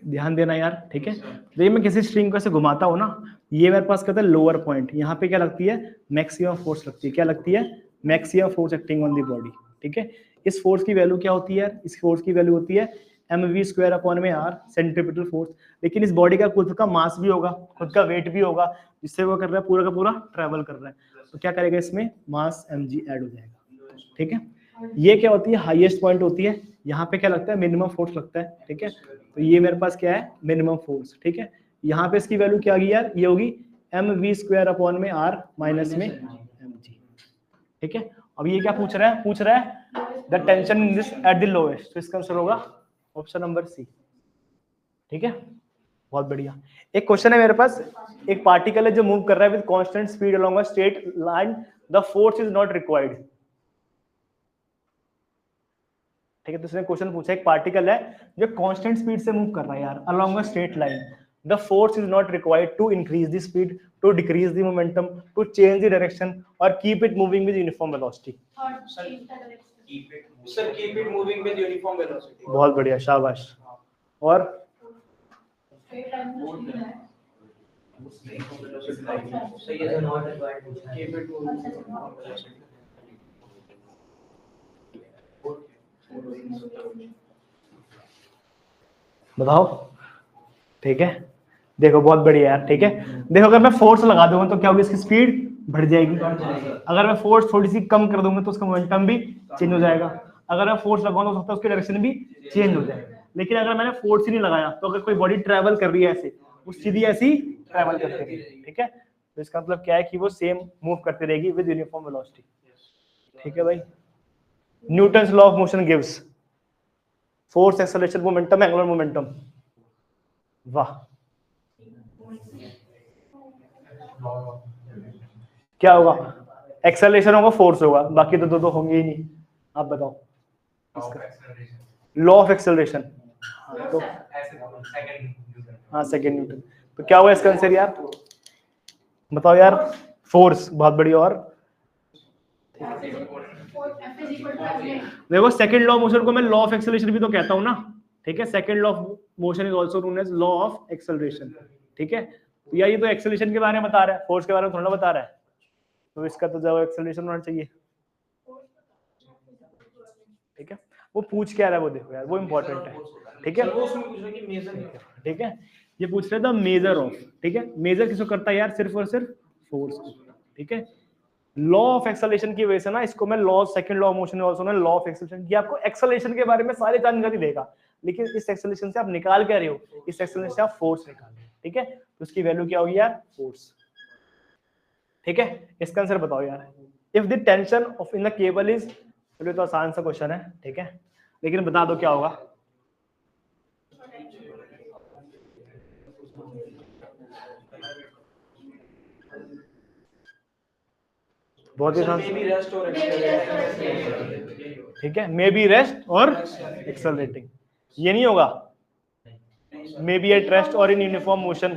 ध्यान देना यार, ठीक है। देखिए मैं किसी स्ट्रिंग को ऐसे घुमाता हूँ ना, ये मेरे पास कहता है लोअर पॉइंट, यहाँ पे क्या लगती है, मैक्सिमम फोर्स लगती है। क्या लगती है? Maximum force acting on the body, ठीक है। इस फोर्स की वैल्यू क्या होती है यार? इस फोर्स की वैल्यू होती है mv² अपॉन में r सेंट्रीपिटल फोर्स। लेकिन इस बॉडी का खुद का मास भी होगा, खुद का वेट भी होगा, जिससे वो कर रहा है पूरा का पूरा ट्रेवल कर रहा है। तो क्या करेगा इसमें? मास mg ऐड हो जाएगा, ठीक है। ये क्या होती है? हाईएस्ट पॉइंट होती है। यहाँ पे क्या लगता है? मिनिमम फोर्स लगता है, ठीक है। तो ये मेरे पास क्या है? मिनिमम फोर्स, ठीक है। यहाँ पे इसकी वैल्यू क्या आ गई यार? ये होगी mv² अपॉन में r माइनस में mg, ठीक है। अब ये क्या पूछ रहा है? पूछ रहा है the tension in this at the lowest. तो इसका आंसर होगा ऑप्शन नंबर सी, ठीक है। बहुत बढ़िया। एक क्वेश्चन है मेरे पास, एक पार्टिकल है जो मूव कर रहा है with constant speed along a straight line, the force is not required, ठीक है। तो इसने क्वेश्चन पूछा, एक पार्टिकल है जो कांस्टेंट स्पीड से मूव कर रहा है यार along a straight line, the force is not required to increase the speed, to decrease the momentum, to change the direction और keep it moving with uniform velocity. Sir keep it moving with uniform velocity. बहुत बढ़िया, शाबाश। और सही है sir, not required keep it moving with uniform velocity. बताओ, ठीक है। देखो बहुत बढ़िया यार, ठीक है। देखो अगर मैं फोर्स लगा दूंगा तो क्या होगी? इसकी स्पीड बढ़ जाएगी। अगर मैं फोर्स थोड़ी सी कम कर दूंगा तो उसका मोमेंटम भी चेंज हो जाएगा। अगर मैं फोर्स लगाऊंगा तो हो सकता है उसकी डायरेक्शन भी चेंज हो जाए। लेकिन अगर मैंने फोर्स ही नहीं लगाया तो अगर कोई बॉडी ट्रेवल कर रही है ऐसे, वो सीधी ऐसी ट्रेवल करती रहेगी, ठीक है। तो इसका मतलब क्या है कि वो सेम मूव करती रहेगी विद यूनिफॉर्म वेलोसिटी, ठीक है भाई। Newton's law of motion gives force, acceleration, momentum, angular momentum. वाह, क्या होगा? एक्सेलरेशन होगा, फोर्स होगा, बाकी तो दो होंगे ही नहीं। आप बताओ लॉ ऑफ एक्सेलरेशन। तो हाँ, सेकंड न्यूटन। तो क्या हुआ इसका आंसर यार? बताओ यार। फोर्स, बहुत बढ़िया। और देखो सेकंड लॉ ऑफ मोशन को मैं लॉ ऑफ एक्सेलरेशन भी तो कहता हूं ना, ठीक है। Second law of motion is also known as law of acceleration, ठीक है। तो यार ये तो एक्सेलरेशन के बारे में बता रहा है, फोर्स के बारे में थोड़ा ना बता रहा है। तो इसका तो जवाब एक्सेलरेशन होना चाहिए, ठीक है। वो पूछ क्या रहा है वो देखो यार, वो इंपॉर्टेंट है, ठीक है। वो उसमें पूछ रहा है कि मेजर है, ठीक है। ये पूछ रहे थे मेजर ऑफ, ठीक है। मेजर किसको करता है यार? सिर्फ और सिर्फ फोर्स को, ठीक है। लॉ ऑफ एक्सेलरेशन की वजह से ना इसको मैं law, second law of motion also ना लॉ ऑफ एक्सेलरेशन, ये आपको एक्सेलरेशन के बारे में सारी जानकारी देगा। लेकिन इस एक्सेलरेशन से आप निकाल क्या रहे हो? इस एक्सेलरेशन से आप फोर्स निकाल रहे हो, ठीक है। तो उसकी वैल्यू क्या होगी यार? फोर्स, ठीक है। इसका आंसर बताओ यार। If the tension of in the cable is, चलो तो आसान सा क्वेश्चन है, ठीक है, लेकिन बता दो क्या होगा। बहुत ही आसान, रेस्ट और ठीक है। मे बी रेस्ट और एक्सेलरेटिंग, ये नहीं होगा। मे बी एट रेस्ट और इन यूनिफॉर्म मोशन,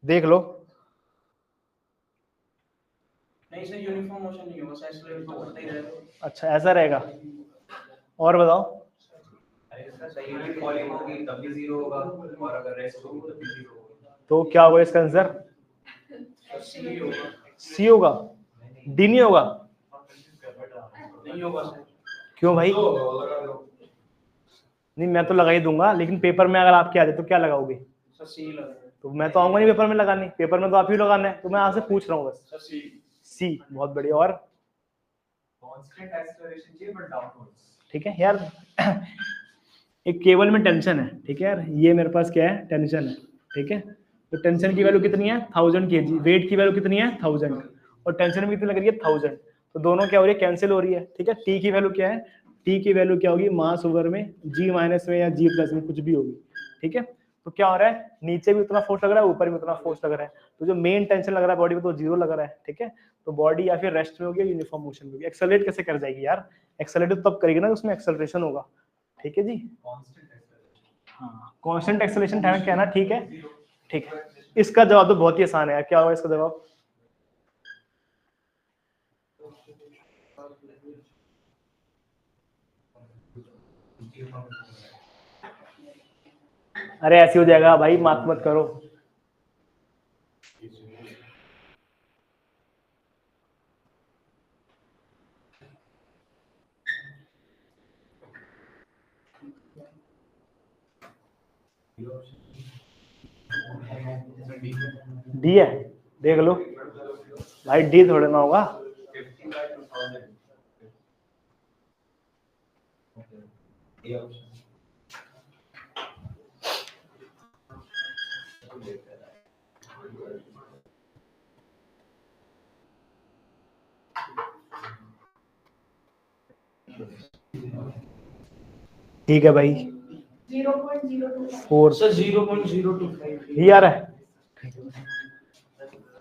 देख लो। नहीं सर, यूनिफॉर्म मोशन नहीं होगा, एक्सेलरेट तो करता ही रहेगा। अच्छा ऐसा रहेगा, और बताओ। सही है, फॉलिंग होगी तब भी 0 होगा, और अगर रेस्ट होगी तब भी 0 होगा। तो क्या होगा इसका आंसर? सी होगा। सी होगा, डी नहीं होगा? नहीं होगा सर। क्यों भाई? नहीं मैं तो लगा ही दूंगा, लेकिन पेपर में अगर आपके आ जाए तो क्या लगाओगे? सर सी लगा। तो मैं तो आऊंगा नहीं पेपर में लगाने, पेपर में तो आप ही लगाना है, तो मैं आपसे पूछ रहा हूँ बस। सर सी। सी, बहुत बढ़िया। और कांस्टेंट एक्सेलरेशन चाहिए बट डाउनवर्ड्स, ठीक है यार। एक केबल में टेंशन है, ठीक है यार, ये मेरे पास क्या है? टेंशन है, ठीक है। तो टेंशन की वैल्यू कितनी है? 1000 kg। वेट की वैल्यू कितनी है? 1000। और टेंशन में कितनी लग रही है? 1000। तो दोनों क्या हो रही है? कैंसिल हो रही है, ठीक है। टी की वैल्यू क्या है? टी की वैल्यू क्या होगी? मास ओवर में जी माइनस में या जी प्लस में, कुछ भी होगी, ठीक है। तो क्या हो रहा है? नीचे भी उतना फोर्स लग रहा है, ऊपर भी उतना फोर्स लग रहा है। तो जो मेन टेंशन लग रहा है बॉडी में तो 0 लग रहा है, ठीक है। तो बॉडी या फिर रेस्ट में होगी, यूनिफॉर्म मोशन में होगी। एक्सेलरेट कैसे कर जाएगी यार? एक्सेलरेट तो तब करेगी ना उसमें एक्सेलरेशन होगा, ठीक है जी। Constant acceleration. हाँ, कांस्टेंट एक्सेलरेशन कहना, ठीक है, ठीक है। इसका जवाब तो बहुत ही आसान है यार, क्या होगा इसका जवाब? अरे ऐसे हो जाएगा भाई, मत करो। डी है, देख लो भाई, डी थोड़े ना होगा। 50 by 2000. ये ऑप्शन ठीक है भाई, 4 सर 0.025 ही आ रहा है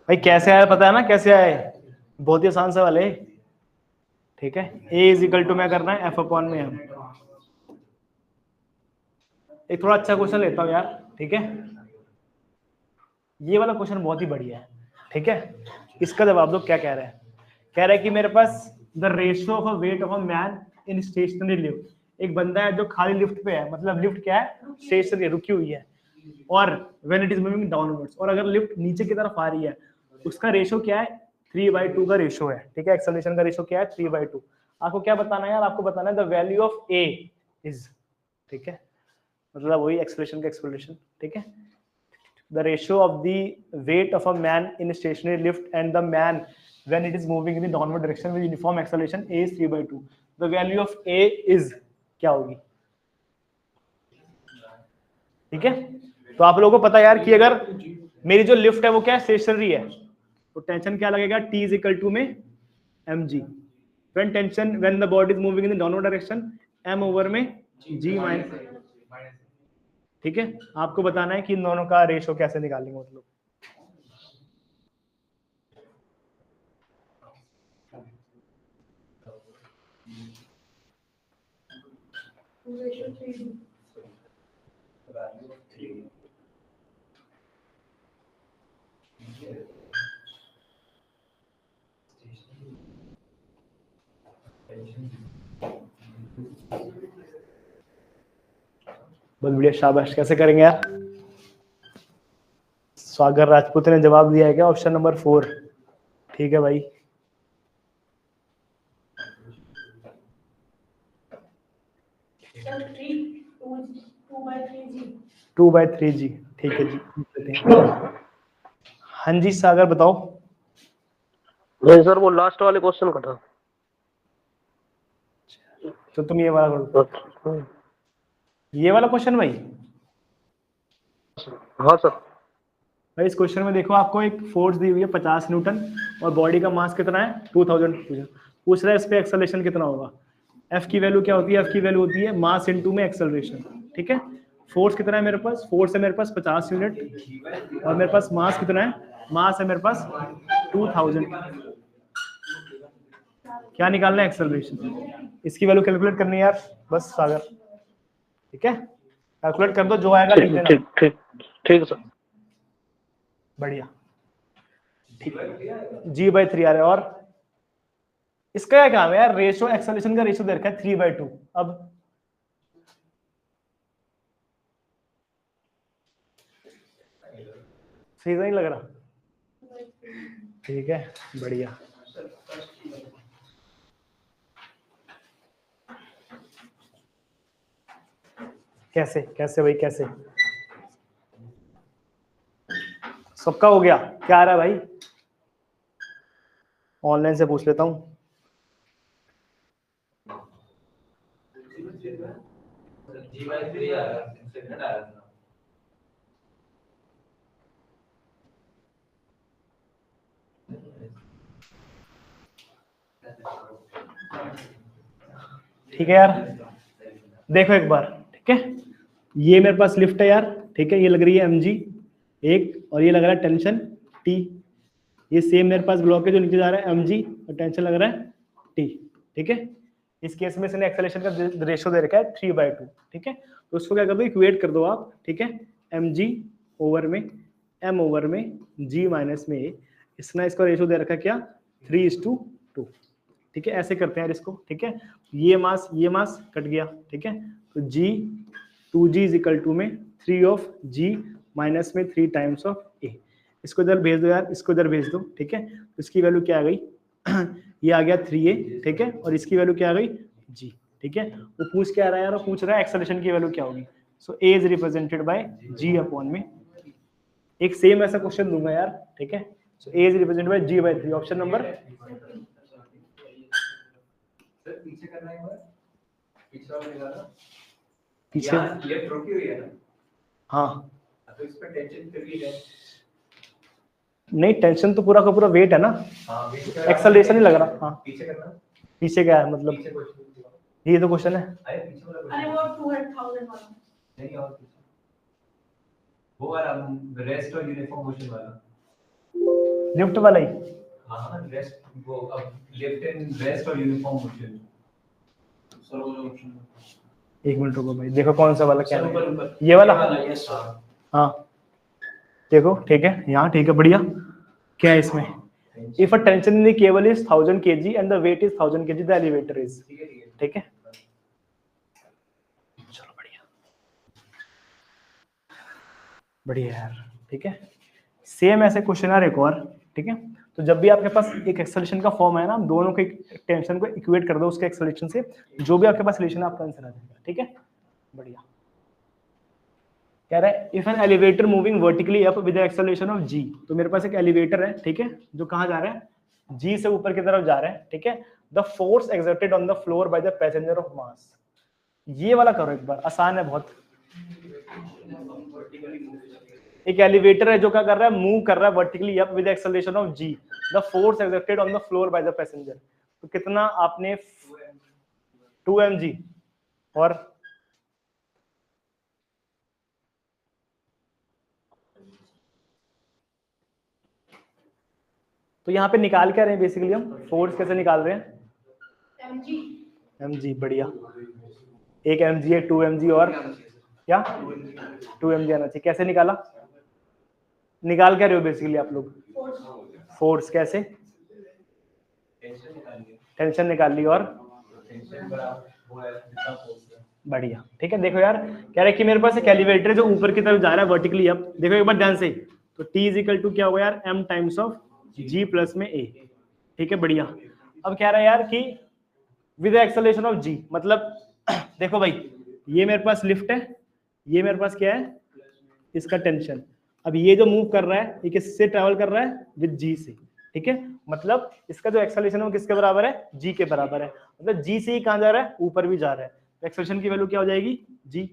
भाई। कैसे आया पता है ना, कैसे आया है? बहुत ही आसान सवाल है, ठीक है। a इज इक्वल टू मैं करना है f अपॉन में m। एक थोड़ा अच्छा क्वेश्चन लेता हूँ यार, ठीक है। ये वाला क्वेश्चन बहुत ही बढ़िया है, ठीक है। इसका जवाब दो, क्या कह रहा है? कह रहा है कि मेरे पास the ratio of a weight of a man in stationary lift. एक बंदा है जो खाली लिफ्ट पे है, मतलब लिफ्ट क्या है? स्टेशनरी, रुकी हुई है। और when it is moving downwards, और अगर लिफ्ट नीचे की तरफ आ रही है, उसका रेशियो क्या है? 3/2 का रेशियो है, ठीक है। एक्सेलरेशन का रेशियो क्या है? 3/2। आपको क्या बताना है यार? आपको बताना है the value of a is, ठीक है, मतलब वही एक्सेलरेशन का एक्सेलरेशन, ठीक है। The ratio of the weight of a man in a stationary lift and the man when it is moving in the downward direction with uniform acceleration a is 3/2. The value of a is क्या होगी? ठीक है। तो आप लोगों को पता यार कि अगर मेरी जो लिफ्ट है वो क्या है? स्टेशनरी है, तो टेंशन क्या लगेगा? T is equal to में mg। when tension when the body is moving in the downward direction m over में g minus, ठीक है। आपको बताना है कि इन दोनों का रेशो कैसे निकालेंगे, मतलब बहुत बढ़िया, शाबाश। कैसे करेंगे यार? सागर राजपूत ने जवाब दिया है क्या? ऑप्शन नंबर 4, ठीक है भाई। टू बाई थ्री जी, ठीक है जी। हाँ जी सागर बताओ। नहीं सर, वो लास्ट वाले क्वेश्चन का था। तो तुम ये वाला करो, ये वाला क्वेश्चन भाई। हाँ सर। भाई इस क्वेश्चन में देखो, आपको एक फोर्स दी हुई है 50 न्यूटन और बॉडी का मास कितना है? 2000। पूछ रहा है इस पे एक्सेलरेशन कितना होगा। एफ की वैल्यू क्या होती है? एफ की वैल्यू होती है मास इनटू में एक्सेलरेशन, ठीक है। फोर्स कितना है मेरे पास? फोर्स है मेरे पास 50 यूनिट और मेरे पास मास कितना है? मास है मेरे पास 2000। क्या निकालना है? एक्सेलरेशन। इसकी वैल्यू कैलकुलेट करनी है यार, बस सागर, ठीक है। कैलकुलेट कर दो, जो आएगा लिख देना। ठीक ठीक ठीक सर। बढ़िया, ठीक। g/3 आ रहा है। और इसका क्या काम है यार? रेशो, एक्सेलरेशन का रेशो दे रखा है 3/2। अब सही नहीं लग रहा? ठीक है, बढ़िया। कैसे कैसे भाई, कैसे? सबका हो गया? क्या आ रहा है भाई? ऑनलाइन से पूछ लेता हूँ। G/3 आ रहा है, सेकंड आ रहा है। ठीक है यार, देखो एक बार, ठीक है। ये मेरे पास लिफ्ट है यार, ठीक है। ये लग रही है mg एक, और ये लग रहा है टेंशन t। ये सेम मेरे पास ब्लॉक है जो नीचे जा रहा है mg, और टेंशन लग रहा है t, ठीक है। इस केस में इसने एक्सेलरेशन का रेशियो दे रखा है 3/2, ठीक है। तो उसको क्या कर दो? इक्वेट कर दो आप, ठीक है। mg ओवर में m ओवर में g माइनस में a। इसने इसका रेशियो दे रखा है क्या? 3:2, ठीक है। ऐसे करते हैं इसको, ठीक है। ये मास कट गया, ठीक है। तो g 2g is equal to में 3 ऑफ जी माइनस में 3 टाइम्स ऑफ ए। इसको इधर भेज दो यार, इसको इधर भेज दो, ठीक है। तो इसकी वैल्यू क्या आ गई ये आ गया 3a, ठीक है, और इसकी वैल्यू क्या आ गई g, ठीक है। वो पूछ क्या रहा है यार, वो पूछ रहा है एक्सेलरेशन की वैल्यू क्या होगी। So a is represented by g upon में। एक सेम ऐसा क्वेश्चन दूंगा यार, ठीक है। So a is represented by g by 3, option number सर पीछे करना है बार, पीछे वाला निकालना, पीछे, यहाँ लेफ्ट रुकी हुई है ना, हाँ तो इस पे टेंशन फिर भी है। नहीं, टेंशन तो पूरा का पूरा वेट है ना, हाँ एक्सेलरेशन ही लग रहा। हाँ पीछे करना, पीछे क्या है मतलब, पीछे क्वेश्चन, ये तो क्वेश्चन है। अरे पीछे वाला अरे क्वेश्चन वो 200,000 वाला नहीं, और पीछे वो वाला रेस्ट और यूनिफॉर्म मोशन वाला। लिफ्ट वाला ही, हाँ रेस्ट, वो अब लेफ्ट एंड रेस्ट और यूनिफॉर्म मोशन। सर वो जो ऑप्शन, एक मिनट रुको भाई, देखो कौन सा वाला क्या सर है, ऊपर ऊपर ये वाला। Yes sir. हाँ देखो, ठीक है, यहाँ ठीक है, बढ़िया। क्या है इसमें, if a tension in the cable is 1000 kg and the weight is 1000 kg, the elevator is, ठीक है। चलो बढ़िया बढ़िया यार, ठीक है। सेम ऐसे क्वेश्चन है एक और, ठीक है। तो जब भी आपके पास एक एक्सेलरेशन का फॉर्म है ना, दोनों के टेंशन को इक्वेट कर दो उसके एक्सेलरेशन से, जो भी आपके पास रिलेशन है आपका आंसर आ जाएगा, ठीक है। बढ़िया। कह रहा है if an elevator moving vertically up with acceleration of g, तो मेरे पास एक एलिवेटर है, ठीक है, जो कहां जा रहा है, g से ऊपर की तरफ जा रहा है, ठीक है। The force exerted on the floor by the passenger of mass, ये वाला करो एक बार, आसान है बहुत। एक एलिवेटर है जो क्या कर रहा है, मूव कर रहा है vertically up with acceleration of g, the force exerted on the floor by the passenger, तो कितना आपने 2 mg, और तो यहाँ पे निकाल क्या रहे हैं बेसिकली, हम फोर्स कैसे निकाल रहे हैं, mg, बढ़िया। एक mg है, 2 mg, और क्या 2 mg आना चाहिए। कैसे निकाला, निकाल क्या रहे हो बेसिकली आप लोग, फोर्स कैसे, टेंशन निकाल ली, और बढ़िया, ठीक है। देखो यार, कह रहे हैं कि मेरे पास एक एलिवेटर जो ऊपर की तरफ जा रहा है वर्टिकली अप, देखो एक बार ध्यान से, तो t इज इक्वल टू क्या होगा यार, m times of g plus में a, ठीक है, बढ़िया। अब कह रहा है यार कि विद एक्सेलरेशन ऑफ g, मतलब देखो भाई, ये मेरे पास लिफ्ट है, ये मेरे पास क्या है, इसका टेंशन। अब ये जो मूव कर रहा है, ये किससे ट्रैवल कर रहा है, विद g से, ठीक है। मतलब इसका जो एक्सेलरेशन है वो किसके बराबर है, g के बराबर है। मतलब g से ही कहां जा रहा है, ऊपर भी जा रहा है, तो एक्सेलरेशन की वैल्यू क्या हो जाएगी, g,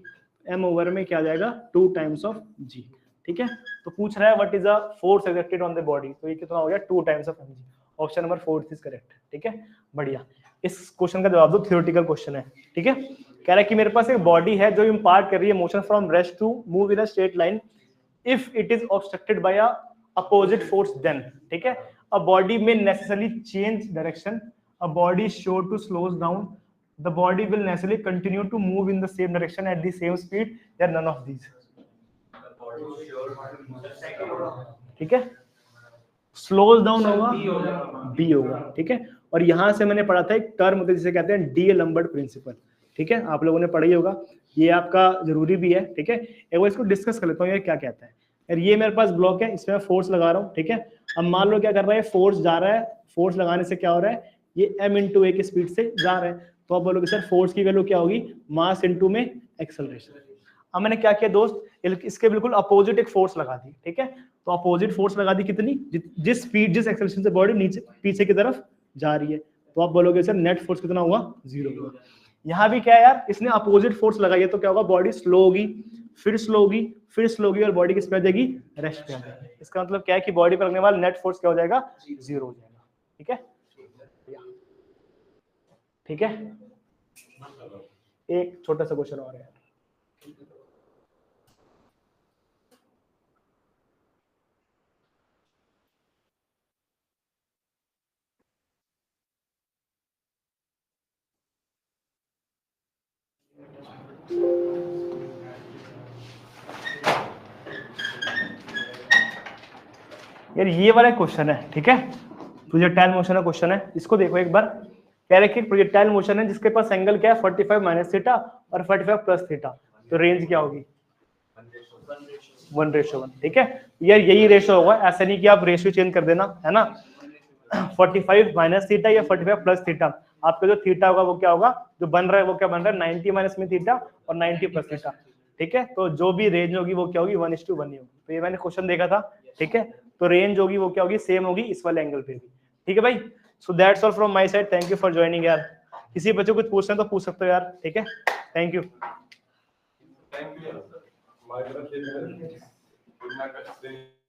m ओवर में क्या आ जाएगा, 2 टाइम्स ऑफ g, ठीक है। तो पूछ रहा है what is the force exerted on the body, तो ये कितना हो गया, 2 times of mg, option number 4 is correct, ठीक है, बढ़िया। इस क्वेश्चन का जवाब दो, थ्योरेटिकल क्वेश्चन है, ठीक है। कह रहा है कि मेरे पास एक बॉडी है जो इंपार्ट कर रही है motion from rest to move in a straight line if it is obstructed by a opposite force, then, ठीक है, अ बॉडी में necessarily change direction, a body sure to slows down, the body will naturally continue to move in the same direction at the same speed, there are none of these, ठीक है। Slows down होगा, B होगा, ठीक है। और यहां से मैंने पढ़ा था एक टर्म जिसे कहते हैं डी लंबर्ट प्रिंसिपल, ठीक है, आप लोगों ने पढ़ा ही होगा, ये आपका जरूरी भी है, ठीक है। एक बार इसको डिस्कस कर लेता हूँ, ये क्या कहता है यार। ये मेरे पास ब्लॉक है, इसमें फोर्स लगा रहा हूँ, ठीक है। अब मान लो क्या कर रहा है, फोर्स जा रहा है, फोर्स लगाने से क्या हो रहा है, ये m इंटू ए की स्पीड से जा रहा है, तो आप बोलोगे सर फोर्स की वैल्यू क्या होगी, मास इनटू में एक्सेलरेशन। अब मैंने क्या किया दोस्त, इसके बिल्कुल अपोजिट एक फोर्स लगा दी, ठीक है। तो अपोजिट फोर्स लगा दी कितनी, जिस स्पीड जिस एक्सेलरेशन से बॉडी नीचे पीछे की तरफ जा रही है, तो आप बोलोगे सर नेट फोर्स कितना हुआ, 0 हुआ। यहाँ भी क्या है यार, इसने अपोजिट फोर्स लगाई है, तो क्या होगा, बॉडी स्लो होगी, फिर स्लो होगी, फिर स्लो होगी, और बॉडी किस पे आ जाएगी, रेस्ट पे आ जाएगी। इसका मतलब क्या है कि बॉडी पर लगने वाला नेट फोर्स क्या हो जाएगा, 0 हो जाएगा, ठीक है, ठीक है। एक छोटा सा क्वेश्चन और है, यार ये वाला क्वेश्चन है, ठीक है, प्रोजेक्टाइल मोशन का क्वेश्चन है, इसको देखो एक बार। कह रहे कि प्रोजेक्टाइल मोशन है जिसके पास एंगल क्या है, 45 माइनस थीटा और 45 प्लस थीटा, तो रेंज क्या होगी, 1:1, ठीक है यार, यही रेशो होगा, ऐसा नहीं कि आप रेशियो चेंज कर देना, है ना। 45 माइनस थीटा या 45 प्लस थीटा, आपका जो थीटा होगा वो क्या होगा, जो बन रहा है वो क्या बन रहा है, 90 माइनस में थीटा और 90 प्लस थीटा, ठीक है। तो जो भी रेंज होगी वो क्या होगी, 1:1 ही होगी। तो ये मैंने क्वेश्चन देखा था, ठीक है। तो रेंज होगी वो क्या होगी, सेम होगी इस वाले एंगल पे भी, ठीक है भाई। So that's all from my side, thank you for joining यार। किसी बच्चे को कुछ पूछना है तो पूछ सकते हो यार, ठीक है। Thank you. Thank you. My brother,